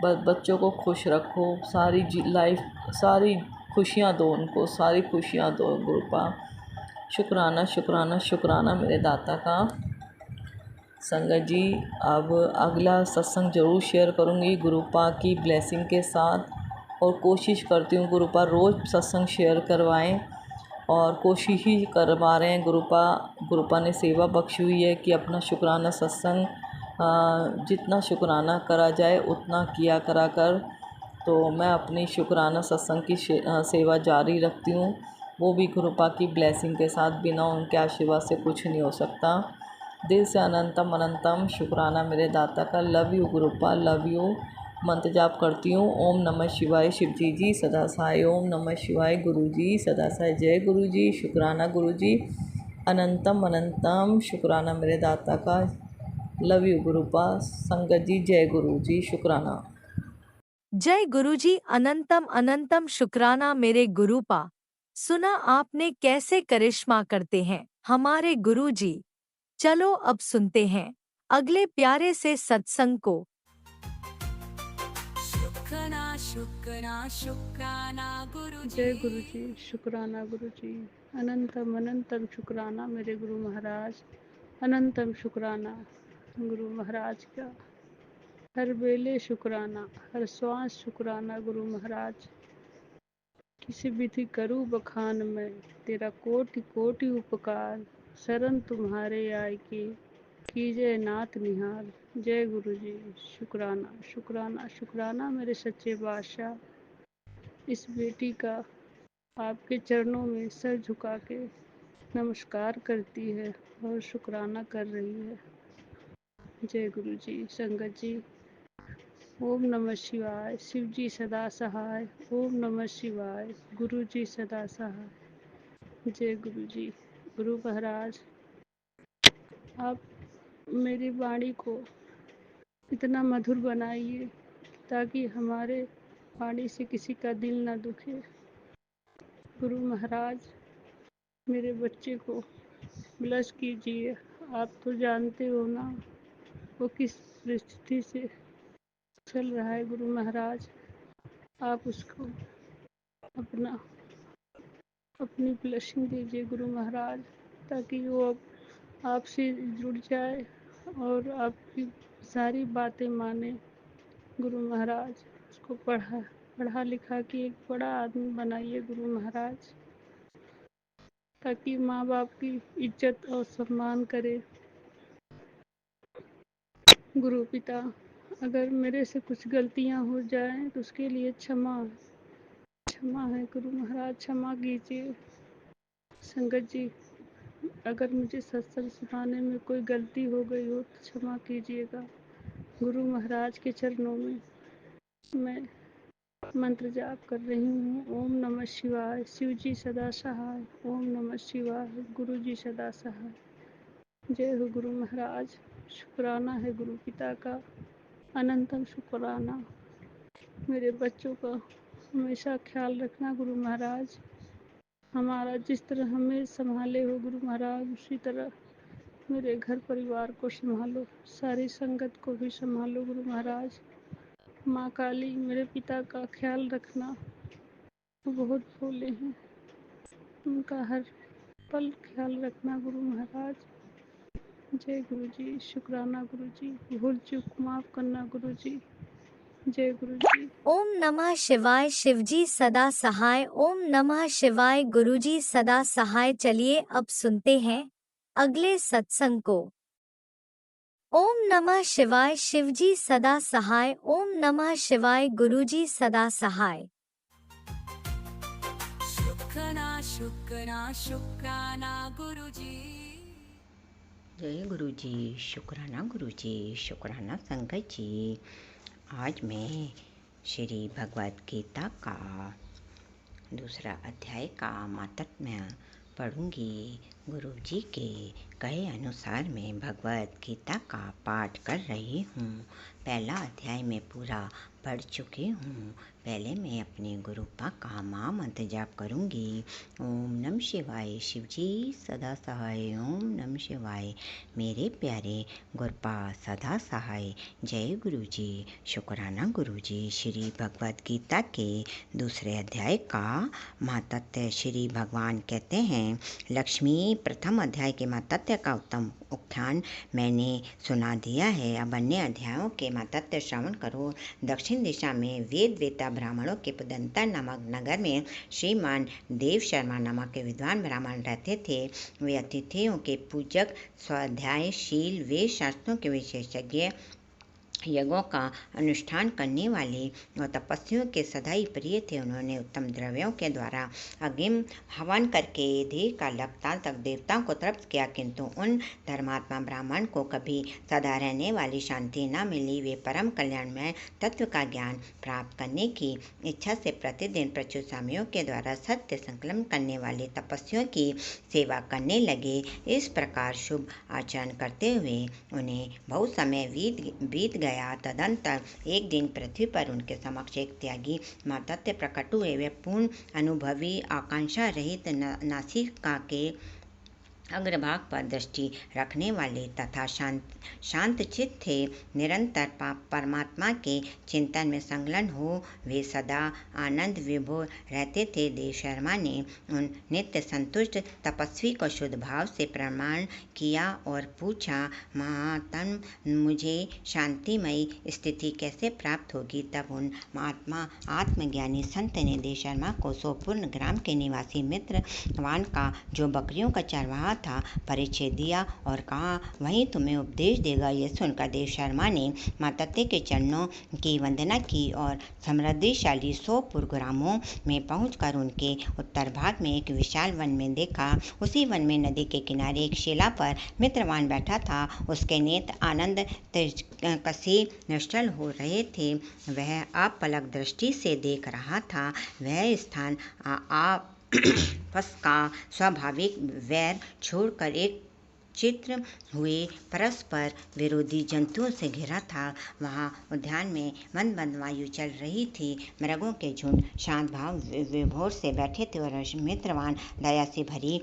बस बच्चों को खुश रखो, सारी लाइफ सारी खुशियाँ दो उनको, सारी खुशियाँ दो गुरुपा। शुक्राना शुक्राना शुक्राना मेरे दाता का। संगत जी, अब अगला सत्संग ज़रूर शेयर करूँगी गुरुपा की ब्लेसिंग के साथ, और कोशिश करती हूँ गुरुपा रोज़ सत्संग शेयर करवाएं, और कोशिश ही करवा रहे हैं गुरुपा ने सेवा बख्शी हुई है कि अपना शुक्राना सत्संग जितना शुक्राना करा जाए उतना किया करा कर। तो मैं अपनी शुक्राना सत्संग की सेवा जारी रखती हूँ, वो भी गुरुपा की ब्लेसिंग के साथ, बिना उनके आशीर्वाद से कुछ नहीं हो सकता। दिल से अनंतम अनंतम शुक्राना मेरे दाता का। Love you गुरुपा, love you. मंत्र जाप करती हूँ, ओम नमः शिवाय शिवजी जी सदा सहाय, ओम नमः शिवाय गुरु जी सदा सहाय, जय गुरु जी, शुक्राना गुरु जी, अनंतम अनंतम शुक्राना मेरे दाता का। Love you गुरुपा। संगत जी जय गुरु जी, शुक्राना। जय गुरुजी, अनंतम अनंतम शुक्राना मेरे गुरुपा। सुना आपने कैसे करिश्मा करते हैं हमारे गुरुजी। चलो अब सुनते हैं अगले प्यारे से सत्संग को। शुक्राना शुक्राना शुक्राना गुरु जय गुरु जी, शुक्राना गुरु जी, अनंतम अनंतम शुक्राना मेरे गुरु महाराज, अनंतम शुक्राना गुरु महाराज का। हर वेले शुक्राना, हर श्वास शुक्राना गुरु महाराज। किसी विधि करूँ बखान में, तेरा कोटि कोटि उपकार, शरण तुम्हारे आए के कीजय नाथ निहाल। जय गुरु जी, शुक्राना शुक्राना शुक्राना मेरे सच्चे बादशाह। इस बेटी का आपके चरणों में सर झुका के नमस्कार करती है और शुक्राना कर रही है। जय गुरु जी। संगत जी, ओम नमः शिवाय, शिव जी सदा सहाय, ओम नमः शिवाय, गुरु जी सदा सहाय। जय गुरु जी। गुरु महाराज, आप मेरी वाणी को इतना मधुर बनाइए ताकि हमारे वाणी से किसी का दिल ना दुखे। गुरु महाराज, मेरे बच्चे को ब्लेस कीजिए, आप तो जानते हो ना वो किस परिस्थिति से चल रहा है गुरु महाराज। आप उसको अपना अपनी ब्लेसिंग दीजिए गुरु महाराज, ताकि वो अब आपसे जुड़ जाए और आपकी सारी बातें माने गुरु महाराज। उसको पढ़ा लिखा के एक बड़ा आदमी बनाइए गुरु महाराज, ताकि माँ बाप की इज्जत और सम्मान करे गुरु पिता। अगर मेरे से कुछ गलतियाँ हो जाएं तो उसके लिए क्षमा है गुरु महाराज, क्षमा कीजिए। संगत जी, अगर मुझे सत्संग सुनाने में कोई गलती हो गई हो तो क्षमा कीजिएगा। गुरु महाराज के चरणों में मैं मंत्र जाप कर रही हूँ। ओम नमः शिवाय, शिव जी सदा सहाय। ओम नमः शिवाय, गुरु जी सदा सहाय। जय हो गुरु महाराज। शुक्राना है गुरु पिता का, अनंतम शुक्राना। मेरे बच्चों का हमेशा ख्याल रखना गुरु महाराज। हमारा जिस तरह हमें संभाले हो गुरु महाराज, उसी तरह मेरे घर परिवार को संभालो, सारी संगत को भी संभालो गुरु महाराज। माँ काली मेरे पिता का ख्याल रखना, वो बहुत भोले हैं, उनका हर पल ख्याल रखना गुरु महाराज। जय गुरु जी। शुक्राना गुरु जी। भूल चूक माफ करना गुरु जी। जय गुरु जी। ओम नमः शिवाय, शिवजी सदा सहाय। ओम नमः शिवाय, गुरुजी सदा सहाय। चलिए अब सुनते हैं अगले सत्संग को। ओम नमः शिवाय, शिवजी सदा सहाय। ओम नमः शिवाय, गुरुजी सदा सहाय। शुक्राना गुरुजी। जय गुरु जी। शुक्राना गुरु जी, शुक्राना संगत जी। आज मैं श्री भगवद गीता का दूसरा अध्याय का माहात्म्य पढ़ूंगी। गुरु जी के कहे अनुसार मैं भगवद गीता का पाठ कर रही हूँ। पहला अध्याय में पूरा पढ़ चुकी हूँ। पहले मैं अपने गुरुपा का महामंत्र जाप करूँगी। ओम नमः शिवाय, शिवजी सदा सहाय। ओम नमः शिवाय, मेरे प्यारे गुरुपा सदा सहाय। जय गुरु जी। शुक्राना गुरु जी। श्री भगवद गीता के दूसरे अध्याय का महात्म्य। श्री भगवान कहते हैं, लक्ष्मी प्रथम अध्याय के महात्म्य का उत्तम उख्यान मैंने सुना दिया है। अब अन्य अध्यायों के महात्म्य श्रवण करो। दक्षिण दिशा में वेद वेता ब्राह्मणों के पुदंता नामक नगर में श्रीमान देव शर्मा नामक के विद्वान ब्राह्मण रहते थे। वे अतिथियों के पूजक, स्वाध्यायशील, वेद शास्त्रों के विशेषज्ञ, यज्ञों का अनुष्ठान करने वाले और तपस्वियों के सदाई प्रिय थे। उन्होंने उत्तम द्रव्यों के द्वारा अग्नि हवन करके देह का लगताल तक देवताओं को तृप्त किया, किंतु उन धर्मात्मा ब्राह्मण को कभी सदा रहने वाली शांति न मिली। वे परम कल्याणमय तत्व का ज्ञान प्राप्त करने की इच्छा से प्रतिदिन प्रचुर स्वामियों के द्वारा सत्य संकल्प करने वाले तपस्वियों की सेवा करने लगे। इस प्रकार शुभ आचरण करते हुए उन्हें बहुत समय बीत गया। तदंतर एक दिन पृथ्वी पर उनके समक्ष एक त्यागी महात्म्य प्रकट हुए। वे पूर्ण अनुभवी, आकांक्षा रहित, नासिका के अग्रभाग पर दृष्टि रखने वाले तथा शांत चित्त थे। निरंतर परमात्मा के चिंतन में संलग्न हो वे सदा आनंद विभोर रहते थे। देव शर्मा ने उन नित्य संतुष्ट तपस्वी को शुद्ध भाव से प्रणाम किया और पूछा, महात्म, मुझे शांतिमयी स्थिति कैसे प्राप्त होगी? तब उन महात्मा आत्मज्ञानी संत ने देव शर्मा को सोपूर्ण ग्राम के निवासी मित्रवान का, जो बकरियों का चरवाहा था, परिचय दिया और कहा, वहीं तुम्हें उपदेश देगा। यह सुनकर देव शर्मा ने महात्म्य के चरणों की वंदना की और समृद्धिशाली सोपुर ग्रामों में पहुंचकर उनके उत्तर भाग में एक विशाल वन में देखा। उसी वन में नदी के किनारे एक शिला पर मित्रवान बैठा था। उसके नेत्र आनंद कसी निश्चल हो रहे थे। वह अपलक दृष्टि से देख रहा था। वह स्थान आपस का स्वाभाविक वैर छोड़कर एक चित्र हुए परस्पर विरोधी जंतुओं से घिरा था। वहाँ उद्यान में मंद वायु चल रही थी। मृगों के झुंड शांत भाव विभोर से बैठे थे और मित्रवान दया से भरी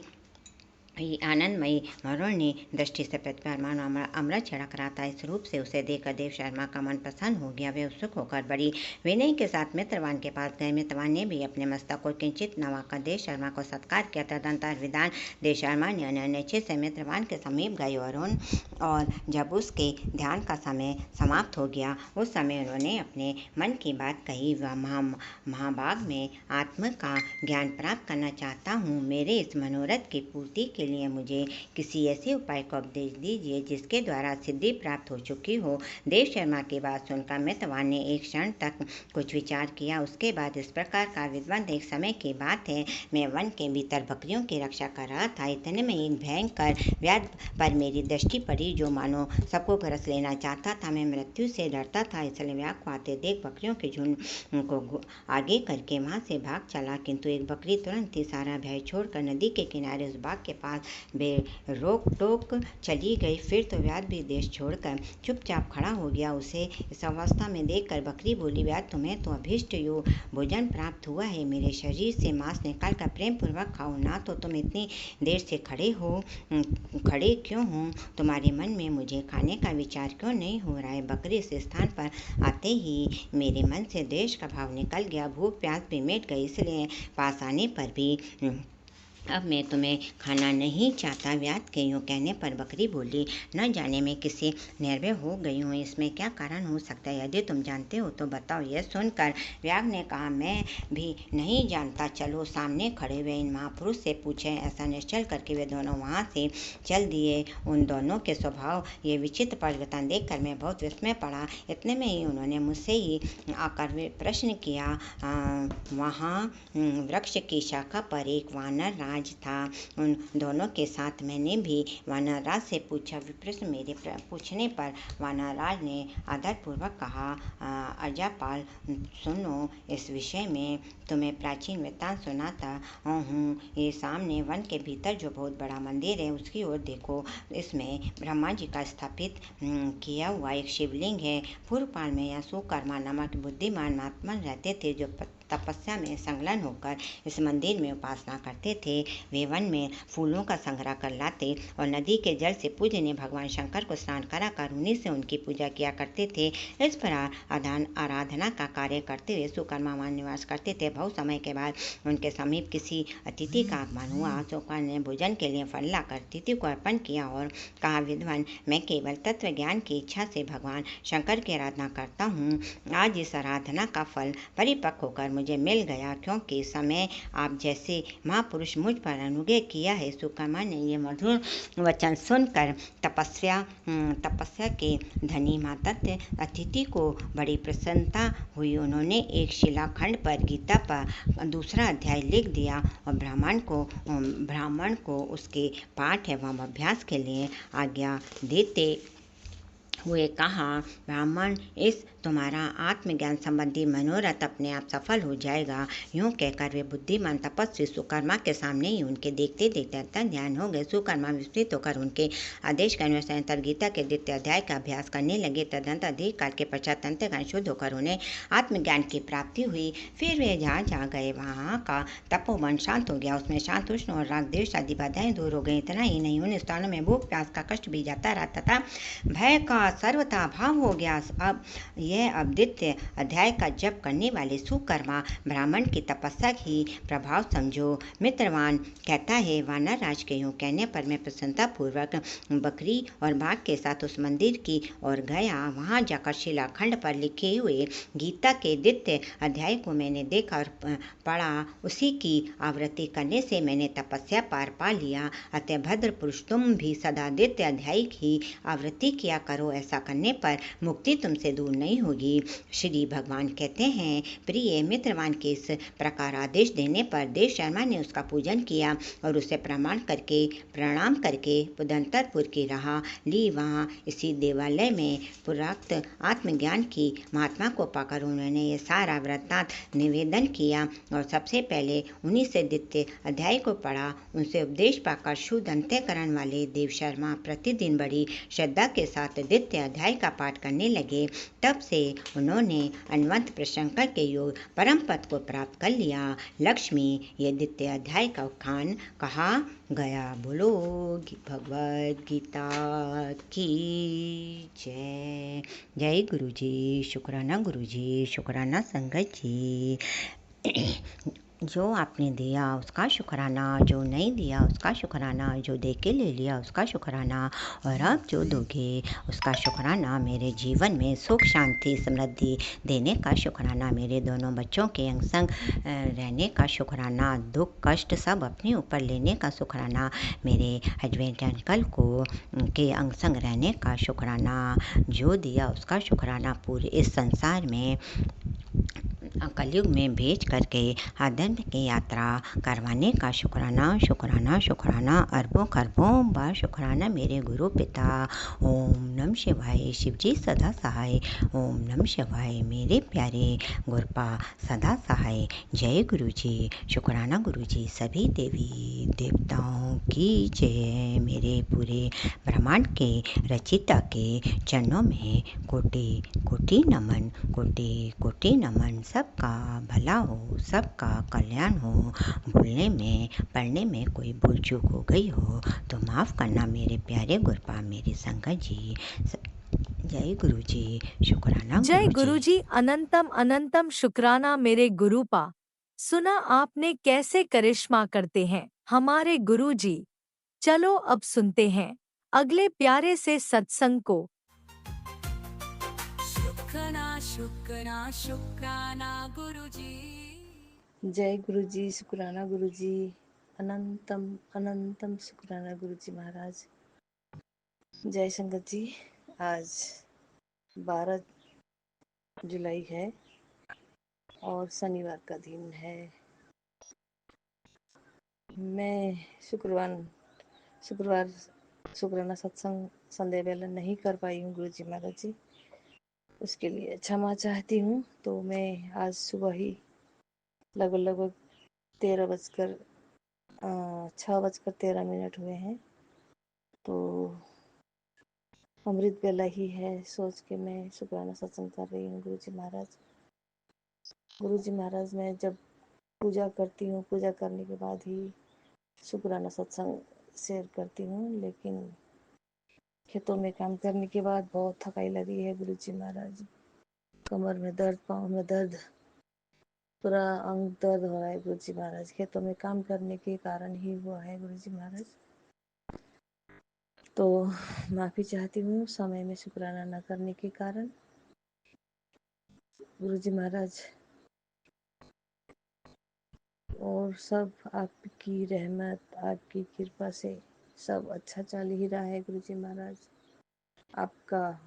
आनंदमयी मरुणी दृष्टि से प्रतिभामान अमृत छिड़क रहा था। इस रूप से उसे देखकर देव शर्मा का मन प्रसन्न हो गया। वे उत्सुक होकर बड़ी विनय के साथ मित्रवान के पास गए। मित्रवान ने भी अपने मस्तक को किंचित नवाकर देव शर्मा को सत्कार किया। तदंतर विधान देव शर्मा ने निश्चित से मित्रवान के समीप गए और जब उसके ध्यान का समय समाप्त हो गया उस समय उन्होंने अपने मन की बात कही। वह महाभाग में आत्म का ज्ञान प्राप्त करना चाहता हूँ। मेरे इस मनोरथ की पूर्ति के लिए मुझे किसी ऐसे उपाय का उपदेश दीजिए जिसके द्वारा सिद्धि प्राप्त हो चुकी हो। देव शर्मा की बात सुनकर मित्रवान ने एक क्षण तक कुछ विचार किया। उसके बाद इस प्रकार का विद्वान, एक समय की बात है, मैं वन के भीतर बकरियों की रक्षा कर रहा था। इतने में एक भयंकर व्याध पर मेरी दृष्टि पड़ी जो मानो सबको ग्रस लेना चाहता था। मैं मृत्यु से डरता था, इसलिए व्याघ को आते देख बकरियों के झुंड को आगे करके वहां से भाग चला, किंतु एक बकरी तुरंत ही सारा भय छोड़कर नदी के किनारे उस बाग के पास बेरोक टोक चली गई। फिर तो व्याध भी देश छोड़कर चुपचाप खड़ा हो गया। उसे इस अवस्था में देखकर बकरी बोली, व्याध, तुम्हें तो अभीष्ट भोजन प्राप्त हुआ है। मेरे शरीर से मांस निकाल कर प्रेम पूर्वक खाओ, ना तो तुम इतनी देर से खड़े क्यों हो? तुम्हारे मन में मुझे खाने का विचार क्यों नहीं हो रहा है? बकरी इस स्थान पर आते ही मेरे मन से द्वेष का भाव निकल गया। भूख प्यास भी मिट गई, इसलिए पास आने पर भी अब मैं तुम्हें खाना नहीं चाहता। व्याध के यूँ कहने पर बकरी बोली, न जाने मैं किसी निर्भय हो गई हूँ, इसमें क्या कारण हो सकता है? यदि तुम जानते हो तो बताओ। यह सुनकर व्याघ ने कहा, मैं भी नहीं जानता, चलो सामने खड़े हुए इन महापुरुष से पूछें। ऐसा निश्चय करके वे दोनों वहाँ से चल दिए। उन दोनों के स्वभाव ये विचित्र परिवर्तन देखकर मैं बहुत विस्मय पड़ा। इतने में ही उन्होंने मुझसे ही आकर प्रश्न किया। वहाँ वृक्ष की शाखा पर एक वानर था। उन दोनों के साथ मैंने भी वानरराज से पूछा। विप्रश्न मेरे पूछने पर वानरराज ने आदरपूर्वक कहा, अजापाल, सुनो, इस विषय में तुम्हें प्राचीन वृत्तांत सुनाता हूँ। ये सामने वन के भीतर जो बहुत बड़ा मंदिर है उसकी ओर देखो। इसमें ब्रह्मा जी का स्थापित किया हुआ एक शिवलिंग है। पूर्वकाल में यहाँ सुकर्मा नामक बुद्धिमान महात्मा रहते थे जो तपस्या में संलग्न होकर इस मंदिर में उपासना करते थे। वे वन में फूलों का संग्रह कर लाते और नदी के जल से पूजनीय भगवान शंकर को स्नान कराकर उन्हीं से उनकी पूजा किया करते थे। इस प्रकार आराधना का कार्य करते हुए सुकर्मा वहाँ निवास करते थे। बहुत समय के बाद उनके समीप किसी अतिथि का आगमन हुआ। सुकर्मा ने भोजन के लिए फल लाकर अतिथि को अर्पण किया और कहा, विद्वान, मैं केवल तत्व ज्ञान की इच्छा से भगवान शंकर की आराधना करता हूँ। आज इस आराधना का फल परिपक्व होकर मुझे मिल गया, क्योंकि समय आप जैसे महापुरुष मुझ पर अनुग्रह किया है। सुकर्मा ने ये मधुर वचन सुनकर तपस्या के धनी मातृ अतिथि को बड़ी प्रसन्नता हुई। उन्होंने एक शिलाखंड पर गीता का दूसरा अध्याय लिख दिया और ब्राह्मण को उसके पाठ एवं अभ्यास के लिए आज्ञा देते हुए कहा, ब्राह्मण, इस तुम्हारा आत्मज्ञान संबंधी मनोरथ अपने आप सफल हो जाएगा। यूँ कहकर वे बुद्धिमान तपस्वी सुकर्मा के सामने ही उनके देखते देखते अंतर ध्यान हो गए। सुकर्मा विस्मित होकर उनके आदेश के अनुसार गीता के द्वितीय अध्याय का अभ्यास करने लगे। तदंतर अधिक काल के पश्चात अंतर्ज्ञान शुद्ध होकर उन्हें आत्मज्ञान की प्राप्ति हुई। फिर वे जहाँ गए वहाँ का तपोवन शांत हो गया। उसमें शांत, उष्ण और राग द्वेष आदि बाधाएं दूर हो गई। इतना ही नहीं, उन स्थानों में भूख प्यास का कष्ट भी जाता रहता था। भय का सर्वथा अभाव हो गया। अब यह द्वितीय अध्याय का जप करने वाले सुकर्मा ब्राह्मण की तपस्या की प्रभाव समझो। मित्रवान कहता है, वानर राज के यूँ कहने पर मैं प्रसन्नता पूर्वक बकरी और बाघ के साथ उस मंदिर की ओर गया। वहां जाकर शिलाखंड पर लिखे हुए गीता के द्वितीय अध्याय को मैंने देखा और पढ़ा। उसी की आवृत्ति करने से मैंने तपस्या पार पा लिया। अतः भद्र पुरुष, तुम भी सदा द्वितीय अध्याय की आवृत्ति किया करो। ऐसा करने पर मुक्ति तुमसे दूर नहीं होगी। श्री भगवान कहते हैं, प्रिय मित्रवान के इस प्रकार आदेश देने पर देव शर्मा ने उसका पूजन किया और उसे प्रणाम करके पुदंतरपुर की राह ली। वहाँ इसी देवालय में पुराक्त आत्मज्ञान की महात्मा को पाकर उन्होंने ये सारा वृत्तांत निवेदन किया और सबसे पहले उन्हीं से द्वितीय अध्याय को पढ़ा। उनसे उपदेश पाकर शुद्ध अंतःकरण वाले देव शर्मा प्रतिदिन बड़ी श्रद्धा के साथ द्वितीय अध्याय का पाठ करने लगे। तब से से उन्होंने अनंत प्रशंसा के योग परम पद को प्राप्त कर लिया। लक्ष्मी, ये द्वितीय अध्याय का उखान कहा गया। बोलो भगवद गीता की जय। जय गुरु जी, शुक्राना गुरु जी, शुक्राना संगत जी। जो आपने दिया उसका शुक्राना, जो नहीं दिया उसका शुक्राना, जो दे के ले लिया उसका शुक्राना, और अब जो दोगे उसका शुक्राना। मेरे जीवन में सुख शांति समृद्धि देने का शुक्राना, मेरे दोनों बच्चों के अंग संग रहने का शुक्राना, दुख कष्ट सब अपने ऊपर लेने का शुक्राना, मेरे हस्बैंड अंकल को के अंग संग रहने का शुक्राना, जो दिया उसका शुक्राना, पूरे इस संसार में कलयुग में भेज करके आनंद की यात्रा करवाने का शुक्राना, शुक्राना, शुक्राना, अरबों खरबों बार शुक्राना मेरे गुरु पिता। ओम नमः शिवाय। शिवजी सदा सहाय। ओम नमः शिवाय। मेरे प्यारे गुरपा सदा सहाय। जय गुरु जी, शुक्राना गुरु जी। सभी देवी देवताओं की जय। मेरे पूरे ब्रह्मांड के रचिता के चरणों में कोटि कोटि नमन, कोटि कोटि नमन। सबका भला हो, सबका कल्याण हो। बोलने में पढ़ने में कोई भूल चूक हो गई हो तो माफ़ करना मेरे प्यारे गुरपा, मेरे संगत जी। जय गुरु जी, शुक्राना जय गुरु गुरु जी। जी। अनंतम अनंतम शुक्राना मेरे गुरुपा। सुना आपने कैसे करिश्मा करते हैं हमारे गुरु जी। चलो अब सुनते हैं अगले प्यारे से सत्संग को। शुक्राना शुक्राना शुक्राना गुरु जी। जय गुरु जी, शुक्राना गुरु जी, अनंतम अनंतम शुक्राना गुरु जी महाराज। जय संगत जी। आज 12 जुलाई है और शनिवार का दिन है। मैं शुक्रवार शुक्राना सत्संग संध्या वेला नहीं कर पाई हूँ गुरु जी महाराज जी, उसके लिए क्षमा चाहती हूँ। तो मैं आज सुबह ही लगभग 6:13 हुए हैं, तो अमृत वेला ही है सोच के मैं शुक्राना सत्संग कर रही हूँ गुरु जी महाराज। गुरु जी महाराज, मैं जब पूजा करती हूँ, पूजा करने के बाद ही शुक्राना सत्संग शेयर करती हूँ, लेकिन खेतों में काम करने के बाद बहुत थकाई लगी है गुरु जी महाराज। कमर में दर्द, पाँव में दर्द, पूरा अंग दर्द हो रहा है गुरु जी महाराज। खेतों में काम करने के कारण ही हुआ है गुरु जी महाराज। तो माफ़ी चाहती हूँ समय में शुक्राना न करने के कारण। गुरु जी महाराज, और सब आपकी रहमत, आपकी कृपा से सब अच्छा चल ही रहा है गुरु जी महाराज। आपका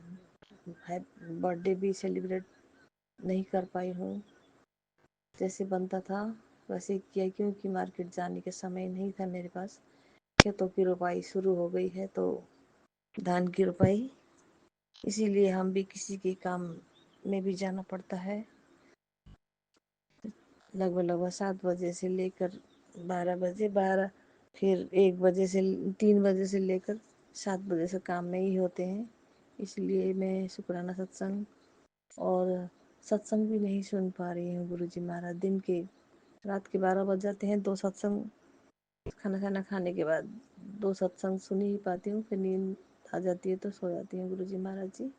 बर्थडे भी सेलिब्रेट नहीं कर पाई हूँ जैसे बनता था वैसे किया, क्योंकि मार्केट जाने के समय नहीं था मेरे पास। खेतों की रुपाई शुरू हो गई है, तो धान की रुपाई, इसीलिए हम भी किसी के काम में भी जाना पड़ता है। लगभग 7 बजे से लेकर 12 बजे, फिर 1 बजे से 3 बजे से लेकर 7 बजे से काम में ही होते हैं। इसलिए मैं शुक्राना सत्संग और सत्संग भी नहीं सुन पा रही हूँ गुरु जी महाराज। दिन के रात के 12 बज जाते हैं, 2 सत्संग खाना खाने के बाद 2 सत्संग सुन ही पाती हूँ, फिर नींद आ जाती है तो सो जाती हूँ गुरु जी महाराज जी।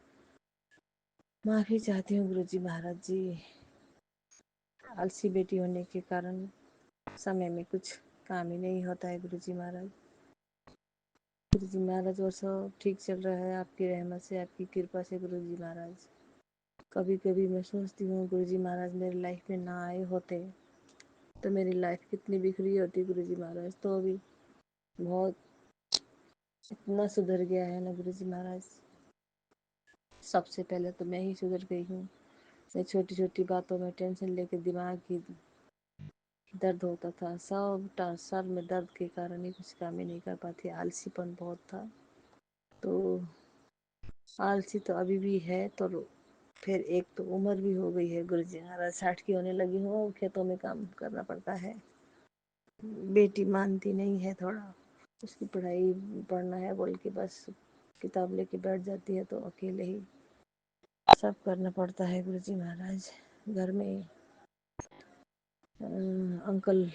माफ़ी चाहती हूँ गुरु जी महाराज जी। आलसी बेटी होने के कारण समय में कुछ काम ही नहीं होता है गुरु जी महाराज। गुरु जी महाराज, और सब ठीक चल रहा है आपकी रहमत से, आपकी कृपा से गुरु जी महाराज। कभी कभी मैं सोचती हूँ गुरु जी महाराज मेरी लाइफ में ना आए होते तो मेरी लाइफ कितनी बिखरी होती गुरु जी महाराज। तो अभी बहुत इतना सुधर गया है ना गुरु जी महाराज। सबसे पहले तो मैं ही सुधर गई हूँ। मैं छोटी छोटी बातों में टेंशन लेके दिमाग की दर्द होता था, सब सर में दर्द के कारण ही कुछ काम ही नहीं कर पाती। आलसीपन बहुत था, तो आलसी तो अभी भी है। तो फिर एक तो उम्र भी हो गई है गुरु जी महाराज, 60 की होने लगी हूँ, खेतों में काम करना पड़ता है। बेटी मानती नहीं है, थोड़ा उसकी पढ़ाई पढ़ना है बोल के बस किताब लेके बैठ जाती है, तो अकेले ही सब करना पड़ता है गुरुजी महाराज। घर में अंकल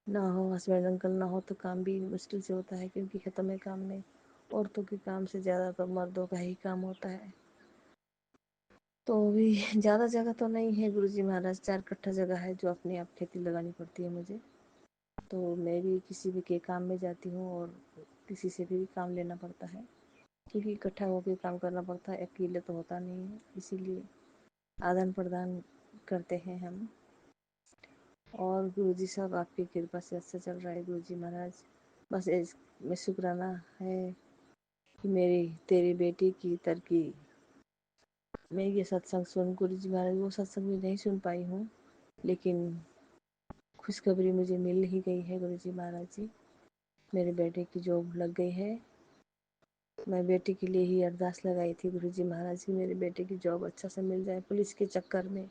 ना हो, हस्बैंड अंकल ना हो तो काम भी मुश्किल से होता है, क्योंकि ख़त्म है काम में। औरतों के काम से ज़्यादा तो मर्दों का ही काम होता है। तो भी ज़्यादा जगह तो नहीं है गुरुजी महाराज, 4 कट्ठा जगह है जो अपने आप खेती लगानी पड़ती है मुझे। तो मैं भी किसी भी के काम में जाती हूँ और किसी से भी काम लेना पड़ता है, क्योंकि इकट्ठा होकर काम करना पड़ता है, अकेले तो होता नहीं है। इसीलिए आदान प्रदान करते हैं हम। और गुरुजी साहब आपकी कृपा से अच्छा चल रहा है गुरुजी महाराज। बस मैं शुक्राना है कि मेरी तेरी बेटी की तरक्की। मैं ये सत्संग सुन गुरुजी महाराज, वो सत्संग भी नहीं सुन पाई हूँ, लेकिन खुशखबरी मुझे मिल ही गई है गुरुजी महाराज जी। मेरे बेटे की जॉब लग गई है। मैं बेटे के लिए ही अरदास लगाई थी गुरुजी महाराज की, मेरे बेटे की जॉब अच्छा से मिल जाए। पुलिस के चक्कर में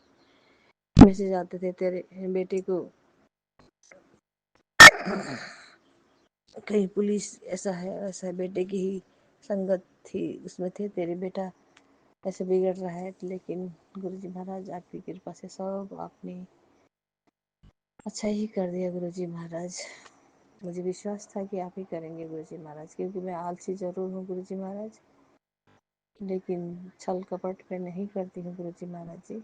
मैसेज आते थे, तेरे बेटे को कहीं पुलिस ऐसा है वैसा है, बेटे की ही संगत थी उसमें थे, तेरे बेटा ऐसे बिगड़ रहा है। लेकिन गुरुजी महाराज आपकी कृपा से सब आपने अच्छा ही कर दिया गुरुजी महाराज। मुझे विश्वास था कि आप ही करेंगे गुरुजी महाराज, क्योंकि मैं आलसी जरूर हूँ गुरुजी महाराज, लेकिन छल कपट पे नहीं करती हूँ गुरुजी महाराज जी।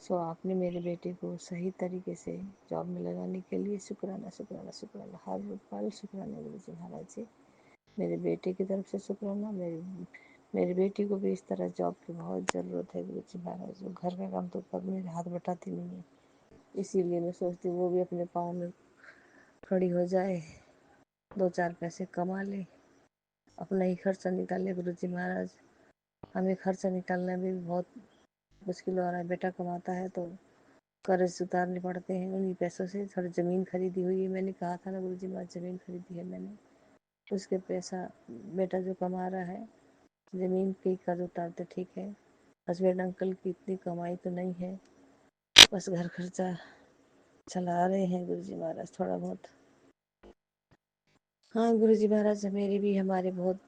सो आपने मेरे बेटे को सही तरीके से जॉब में लगाने के लिए शुक्राना शुक्राना शुक्राना, हर पल शुक्राना गुरुजी महाराज जी। मेरे बेटे की तरफ से शुक्राना। मेरी बेटी को भी इस तरह जॉब की बहुत ज़रूरत है गुरुजी महाराज। वो घर का काम तो कभी मेरे हाथ बटाती नहीं है, इसीलिए मैं सोचती हूँ वो भी अपने पाँव में खड़ी हो जाए, 2-4 पैसे कमा ले, अपना ही खर्चा निकाले गुरुजी महाराज। हमें खर्चा निकालने में भी बहुत मुश्किल हो रहा है। बेटा कमाता है तो कर्ज उतारने पड़ते हैं उन्हीं पैसों से। थोड़ी ज़मीन खरीदी हुई है, मैंने कहा था ना गुरुजी महाराज, ज़मीन खरीदी है मैंने, उसके पैसा बेटा जो कमा रहा है, ज़मीन के कर्ज उतारते ठीक है। हस्बैंड अंकल की इतनी कमाई तो नहीं है, बस घर खर्चा चला रहे हैं गुरुजी महाराज थोड़ा बहुत। हाँ गुरुजी महाराज, मेरी भी हमारे बहुत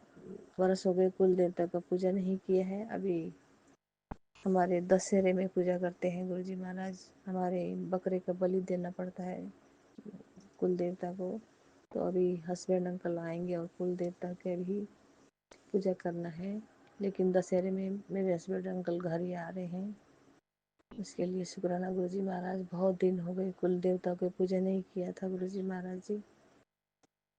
वर्ष हो गए कुल देवता का पूजा नहीं किया है। अभी हमारे दशहरे में पूजा करते हैं गुरुजी महाराज। हमारे बकरे का बलि देना पड़ता है कुल देवता को। तो अभी हस्बैंड अंकल आएंगे और कुल देवता के भी पूजा करना है, लेकिन दशहरे में मेरे हस्बैंड अंकल घर ही आ रहे हैं। उसके लिए शुक्राना गुरुजी महाराज। बहुत दिन हो गए कुल देवता को पूजा नहीं किया था गुरुजी महाराज जी,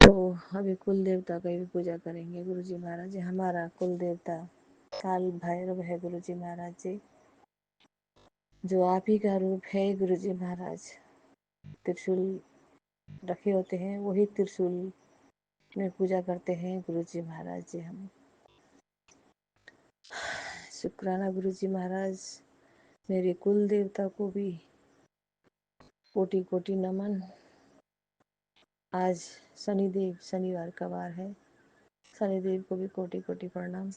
तो अभी कुल देवता का भी पूजा करेंगे गुरुजी महाराज जी। हमारा कुल देवता काल भैरव है गुरुजी महाराज जी, जो आप ही का रूप है गुरुजी महाराज। त्रिशूल रखे होते हैं, वही त्रिशूल में पूजा करते हैं गुरुजी महाराज जी हम। शुक्राना गुरुजी महाराज। मेरे कुल देवता को भी कोटि कोटि नमन। आज शनिदेव, शनिवार का वार है, शनिदेव को भी कोटि कोटि प्रणाम।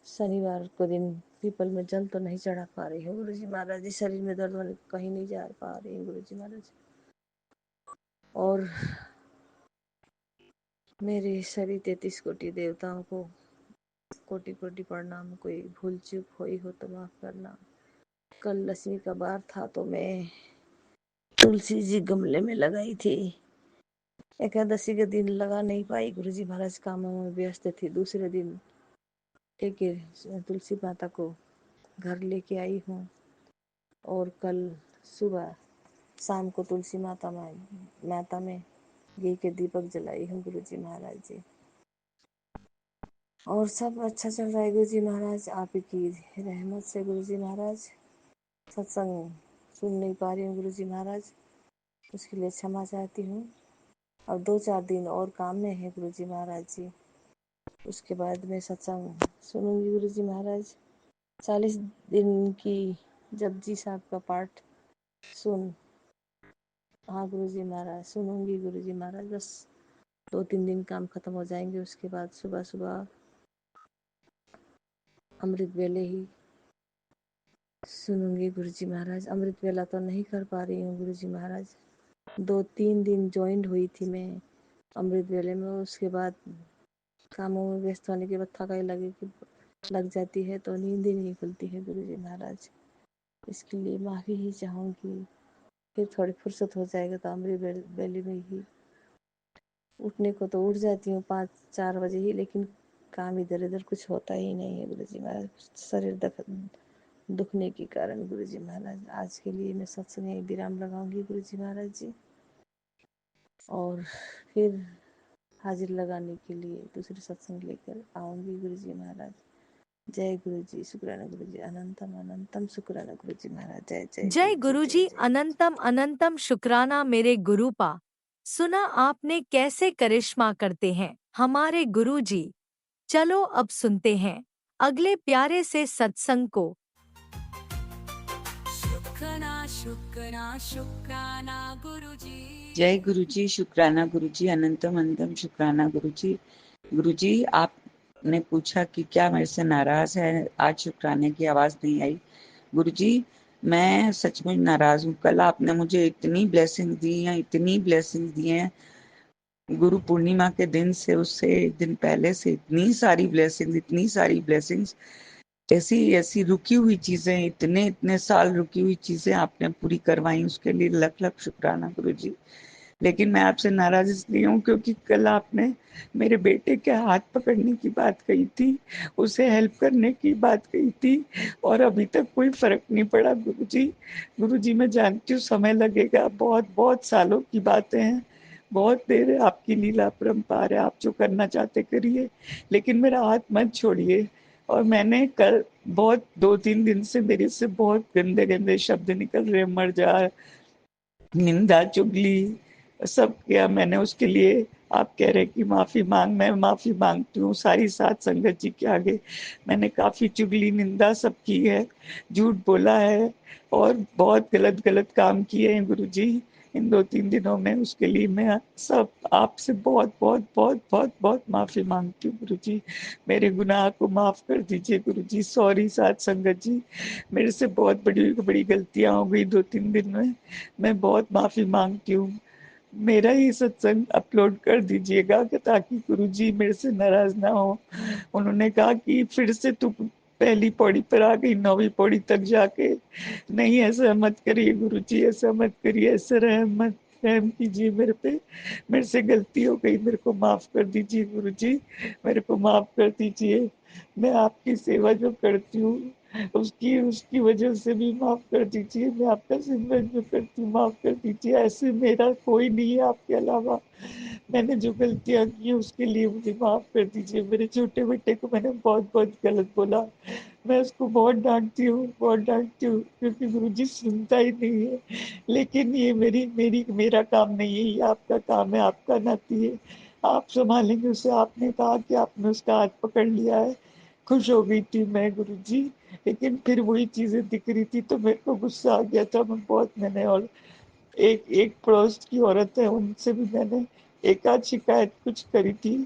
शनिवार को दिन पीपल में जल तो नहीं चढ़ा पा रही हूँ गुरुजी महाराज जी, शरीर में दर्द वाले कहीं नहीं जा पा रही हूँ गुरुजी महाराज। और मेरे सभी 33 कोटि देवताओं को कोटि कोटि प्रणाम। कोई भूल चूक हुई हो तो माफ करना। कल लक्ष्मी का बार था तो मैं तुलसी जी गमले में लगाई थी, एकादशी के दिन लगा नहीं पाई गुरुजी महाराज, कामों में व्यस्त थी। दूसरे दिन लेके तुलसी माता को घर लेके आई हूँ, और कल सुबह शाम को तुलसी माता में घी के दीपक जलाई हूँ गुरुजी महाराज जी। और सब अच्छा चल रहा है गुरुजी महाराज, आप की रहमत से गुरुजी महाराज। सत्संग सुन नहीं पा रही हूँ गुरुजी महाराज, उसके लिए क्षमा चाहती हूँ। और 2-4 दिन और काम में है गुरुजी महाराज जी, उसके बाद मैं सत्संग सुनूंगी गुरुजी महाराज। 40 दिन की जपजी साहब का पाठ सुन, हाँ गुरुजी महाराज सुनूंगी गुरुजी महाराज। बस 2-3 दिन काम खत्म हो जाएंगे, उसके बाद सुबह सुबह अमृत वेले ही सुनूंगी गुरुजी महाराज। अमृत वेला तो नहीं कर पा रही हूँ गुरुजी महाराज, 2-3 दिन ज्वाइंट हुई थी मैं अमृत वेले में, उसके बाद कामों में व्यस्त होने के बाद थकाई लगी कि लग जाती है तो नींद ही नहीं खुलती है गुरुजी महाराज। इसके लिए माफ़ी ही चाहूँगी। फिर थोड़ी फुर्सत हो जाएगा तो अमृत वेले में ही उठने को तो उठ जाती हूँ 5-4 बजे ही, लेकिन काम इधर उधर कुछ होता ही नहीं है गुरुजी महाराज, शरीर दुखने के कारण। गुरुजी महाराज आज के लिए मैं सत्संग में विराम लगाऊंगी गुरुजी महाराज जी, और फिर हाजिर लगाने के लिए दूसरे सत्संग लेकर आऊंगी गुरुजी महाराज। जय गुरुजी, शुक्राना गुरुजी, अनंतम अनंतम शुक्राना गुरुजी महाराज। जय जय जय गुरुजी, गुरुजी, जय जय। अनंतम अनंतम शुक्राना मेरे गुरुपा। सुना आपने कैसे करिश्मा करते हैं हमारे गुरुजी। चलो अब सुनते हैं अगले प्यारे से सत्संग को। शुक्राना शुक्राना शुक्राना गुरुजी। जय गुरुजी, शुक्राना गुरुजी, अनंतम अनंतम शुक्राना गुरुजी। गुरुजी, आपने पूछा कि क्या मेरे से नाराज है, आज शुक्राने की आवाज नहीं आई। गुरुजी, मैं सचमुच नाराज हूँ। कल आपने मुझे इतनी ब्लेसिंग दी है, इतनी ब्लेसिंग दी है, गुरु पूर्णिमा के दिन से उससे एक दिन पहले से इतनी सारी ब्लेसिंग्स, ऐसी ऐसी रुकी हुई चीजें, इतने इतने साल रुकी हुई चीजें आपने पूरी करवाई, उसके लिए लख लख शुक्राना गुरुजी। लेकिन मैं आपसे नाराज इसलिए हूँ क्योंकि कल आपने मेरे बेटे के हाथ पकड़ने की बात कही थी, उसे हेल्प करने की बात कही थी, और अभी तक कोई फर्क नहीं पड़ा गुरुजी। गुरुजी, मैं जानती हूँ समय लगेगा, बहुत बहुत सालों की बातें हैं, बहुत देर है, आपकी लीला परंपार है, आप जो करना चाहते करिए, लेकिन मेरा हाथ मत छोड़िए। और मैंने कल बहुत 2-3 दिन से मेरे से बहुत गंदे गंदे शब्द निकल रहे, मर जा, निंदा, चुगली, सब किया मैंने। उसके लिए आप कह रहे कि माफी मांग, मैं माफी मांगती हूँ सारी साथ संगत जी के आगे। मैंने काफी चुगली, निंदा सब की है, झूठ बोला है, और बहुत गलत गलत काम किए हैं गुरुजी इन 2-3 दिनों में। उसके लिए मैं सब आपसे बहुत बहुत बहुत बहुत बहुत माफी मांगती हूँ गुरुजी। मेरे गुनाह को माफ कर दीजिए गुरुजी। सॉरी साथ संगत जी, मेरे से बहुत बड़ी बड़ी गलतियां हो गई 2-3 दिन में, मैं बहुत माफी मांगती हूँ। मेरा ही सत्संग अपलोड कर दीजिएगा ताकि गुरुजी मेरे से नाराज ना हो। उन्होंने कहा कि फिर से तू पहली पौड़ी पर आ गई, 9वीं पौड़ी तक जाके। नहीं, ऐसा मत करिए गुरुजी, ऐसा मत करिए, ऐसा रहम कीजिए मेरे पे। मेरे से गलती हो गई, मेरे को माफ कर दीजिए गुरुजी, मेरे को माफ कर दीजिए। मैं आपकी सेवा जो करती हूँ उसकी उसकी वजह से भी माफ कर दीजिए। मैं आपका सिमरन जो करती हूँ, माफ कर दीजिए। ऐसे मेरा कोई नहीं है आपके अलावा। मैंने जो गलतियां की उसके लिए मुझे माफ कर दीजिए। मेरे छोटे बेटे को मैंने बहुत बहुत गलत बोला, मैं उसको बहुत डांटती हूँ, बहुत डांटती हूँ, क्योंकि गुरुजी सुनता ही नहीं है। लेकिन ये मेरा काम नहीं है, ये आपका काम है, आपका नाती है, आप संभालेंगे उसे। आपने कहा कि आपने उसका हाथ पकड़ लिया है, खुश हो गई थी मैं गुरुजी। लेकिन फिर वही चीजें दिख रही थी तो मेरे को गुस्सा आ गया था। मैं बहुत, मैंने, और एक एक पड़ोस की औरत है उनसे भी मैंने एक आध शिकायत कुछ करी थी।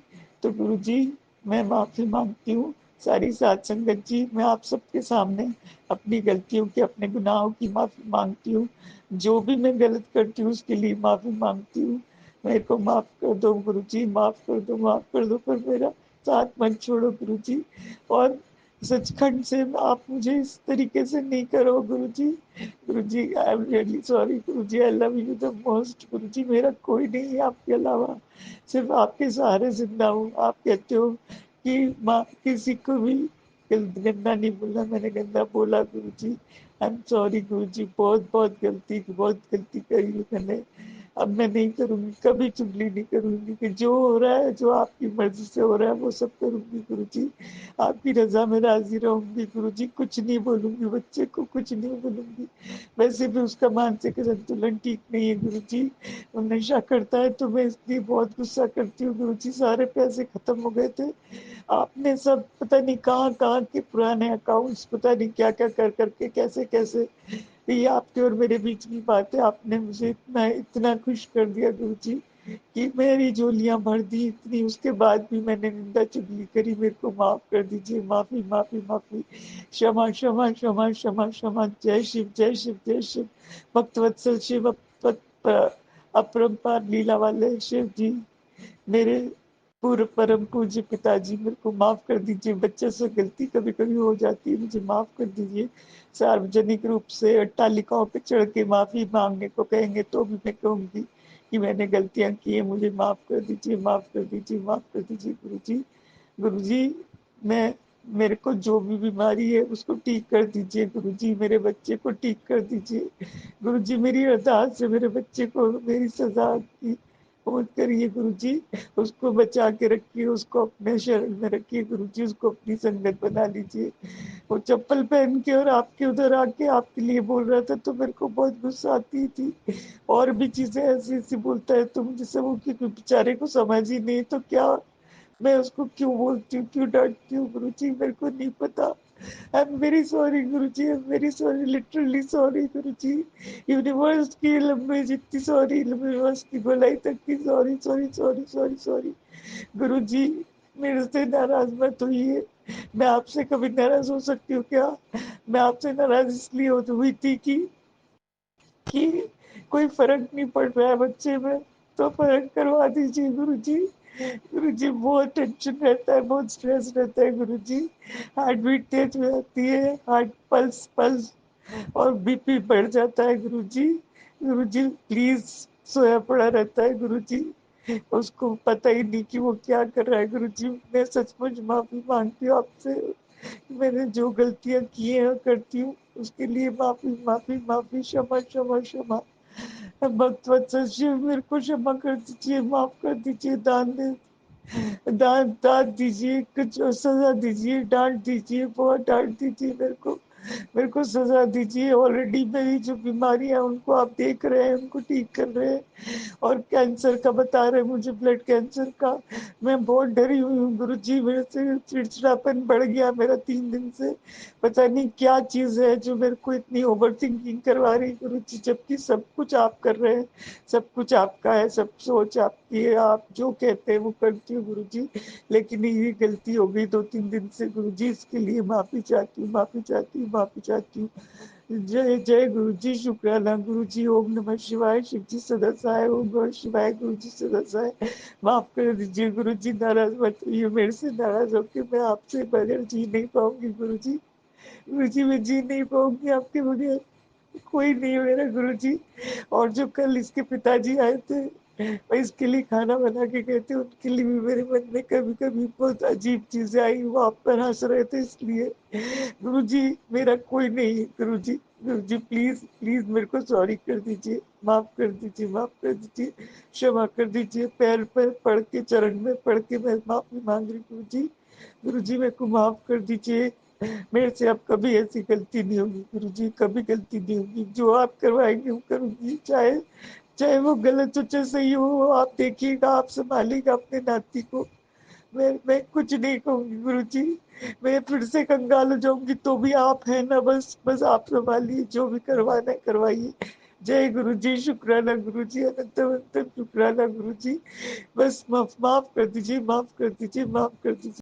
तो गुरुजी, मैं माफी मांगती हूँ। सारी सात संगत जी, मैं आप सबके सामने अपनी गलतियों की, अपने गुनाहों की माफी मांगती हूँ। जो भी मैं गलत करती हूँ उसके लिए माफी मांगती हूँ। मेरे को माफ कर दो गुरुजी, माफ कर दो, माफ कर दो, पर मेरा साथ मत छोड़ो गुरुजी। और सचखंड से आप मुझे इस तरीके से नहीं करो गुरुजी। गुरुजी, I am really sorry guruji, I love you the most guruji. मेरा कोई नहीं है आपके अलावा, सिर्फ आपके सहारे जिंदा हूँ। आप कहते हो कि माँ किसी को भी गंदा नहीं बोलना, मैंने गंदा बोला गुरुजी। आई एम सॉरी गुरुजी, बहुत गलती करी है मैंने। अब मैं नहीं करूंगी, कभी चुगली नहीं करूंगी, कि जो हो रहा है, जो आपकी मर्जी से हो रहा है वो सब करूंगी गुरुजी। आपकी रजा में राजी रहूंगी गुरुजी, कुछ नहीं बोलूंगी, बच्चे को कुछ नहीं बोलूंगी। वैसे भी उसका मानसिक संतुलन ठीक नहीं है गुरुजी, वो नशा करता है, तो मैं इसलिए बहुत गुस्सा करती हूँ गुरुजी। सारे पैसे खत्म हो गए थे, आपने सब पता नहीं कहाँ कहाँ के पुराने अकाउंट्स, पता नहीं क्या क्या कर करके, कैसे कैसे, ये आपके और मेरे बीच की बात है। आपने मुझे इतना इतना खुश कर दिया गुरुजी कि मेरी झोलियां भर दी इतनी, उसके बाद भी मैंने निंदा चुगली करी। मेरे को माफ कर दीजिए, माफी माफी माफी, क्षमा क्षमा क्षमा क्षमा क्षमा। जय शिव, जय शिव, जय शिव। भक्त वत्सल शिव, अपरंपार लीला वाले शिव जी, मेरे पूर्व परम पूज्य पिताजी मेरे को माफ कर दीजिए, बच्चे से गलती कभी कभी हो जाती है, मुझे माफ कर दीजिए। सार्वजनिक रूप से अट्टालिकाओं पे चढ़ के माफी मांगने को कहेंगे तो भी मैं कहूंगी कि मैंने गलतियां की है, मुझे माफ कर दीजिए, माफ कर दीजिए, माफ कर दीजिए गुरुजी। गुरुजी मैं मेरे को जो भी बीमारी है उसको ठीक कर दीजिए गुरुजी, मेरे बच्चे को ठीक कर दीजिए गुरुजी, मेरी अरदास से मेरे बच्चे को मेरी सजा की मत करिए गुरुजी, उसको बचा के रखिए, उसको अपने शरण में रखिए गुरुजी, उसको अपनी संगत बना लीजिए। वो चप्पल पहन के और आपके उधर आके आपके लिए बोल रहा था तो मेरे को बहुत गुस्सा आती थी, और भी चीजें ऐसी ऐसी बोलता है तो मुझे सब उसके बेचारे को समझ ही नहीं, तो क्या मैं उसको क्यों बोलती हूँ, क्यों डांटती हूँ गुरुजी, मेरे को नहीं पता। I am very sorry guruji, I am very sorry, literally sorry guruji. Universe की लंबी जितनी सॉरी, यूनिवर्स की गोलाई तक की sorry sorry sorry sorry sorry गुरुजी। मेरे से नाराज मत होइए, मैं आपसे कभी नाराज हो सकती हूँ क्या? मैं आपसे नाराज इसलिए हुई थी कि कोई फर्क नहीं पड़ रहा है बच्चे में, तो फर्क करवा दीजिए गुरुजी। गुरुजी बहुत टेंशन रहता है, बहुत स्ट्रेस रहता है गुरुजी, हार्ट बीट तेज हो जाती है, हार्ट पल्स पल्स और बीपी बढ़ जाता है गुरुजी। गुरुजी प्लीज, सोया पड़ा रहता है गुरुजी, उसको पता ही नहीं कि वो क्या कर रहा है गुरुजी। मैं सचमुच माफी मांगती हूँ आपसे, मैंने जो गलतियां की है करती हूँ उसके लिए माफी माफी माफी, क्षमा क्षमा क्षमा। भक्त वत्सल शिव मेरे को क्षमा कर दीजिए, माफ कर दीजिए, दान दे, दान दान दीजिए, कुछ सजा दीजिए, डांट दीजिए, बहुत डांट दीजिए मेरे को सजा दीजिए। ऑलरेडी मेरी जो बीमारी है उनको आप देख रहे हैं, उनको ठीक कर रहे हैं, और कैंसर का बता रहे हैं मुझे, ब्लड कैंसर का। मैं बहुत डरी हुई हूँ गुरुजी, मेरे से चिड़चिड़ापन बढ़ गया मेरा 3 दिन से, पता नहीं क्या चीज है जो मेरे को इतनी ओवर थिंकिंग करवा रही गुरुजी, जबकि सब कुछ आप कर रहे हैं, सब कुछ आपका है, सब सोच आपकी है, आप जो कहते हैं वो करती हूँ गुरुजी। लेकिन ये गलती हो गई 2-3 दिन से गुरुजी, इसके लिए माफी चाहती हूँ, माफी चाहती हूँ, माफी चाहती हूँ। जय जय गुरु जी, शुक्राना गुरु जी, ओम नमः शिवाय, शिव जी सदा सहाय, ओम नमः शिवाय, गुरु जी सदा सहाय। माफ कर दीजिए गुरु जी, नाराज मत होइए मेरे से, नाराज होकर मैं आपसे बगैर जी नहीं पाऊंगी गुरु जी। गुरु जी मैं जी नहीं पाऊंगी आपके बगैर, कोई नहीं है मेरा गुरु जी। और जो कल इसके पिताजी आए थे, मैं इसके लिए खाना बना के गए थे, उनके लिए भी मेरे मन में कभी कभी बहुत अजीब चीजें आई, वो आप पर हंस रहे थे इसलिए। गुरु जी मेरा कोई नहीं है गुरु जी, गुरु जी प्लीज प्लीज मेरे को सॉरी कर दीजिए, माफ कर दीजिए, माफ कर दीजिए, क्षमा कर दीजिए, पैर पर पड़ के, चरण में पड़ के मैं माफी मांग रही गुरु जी। गुरु जी मेरे को माफ कर दीजिए, मेरे से अब कभी ऐसी गलती नहीं होगी गुरु जी, कभी गलती नहीं होगी, जो आप करवाएंगे वो करूंगी, चाहे चाहे वो गलत हो चाहे सही हो, वो आप देखिएगा, आप संभालिएगा अपने नाती को। मैं कुछ नहीं कहूंगी गुरु जी, मैं फिर से कंगाल हो जाऊंगी तो भी आप है ना, बस बस आप संभालिए, जो भी करवाना है करवाइए। जय गुरु जी, शुक्राना गुरु जी, अनंत अनंत शुक्राना गुरु जी। बस माफ माफ कर दीजिए, माफ कर दीजिए, माफ कर दीजिए।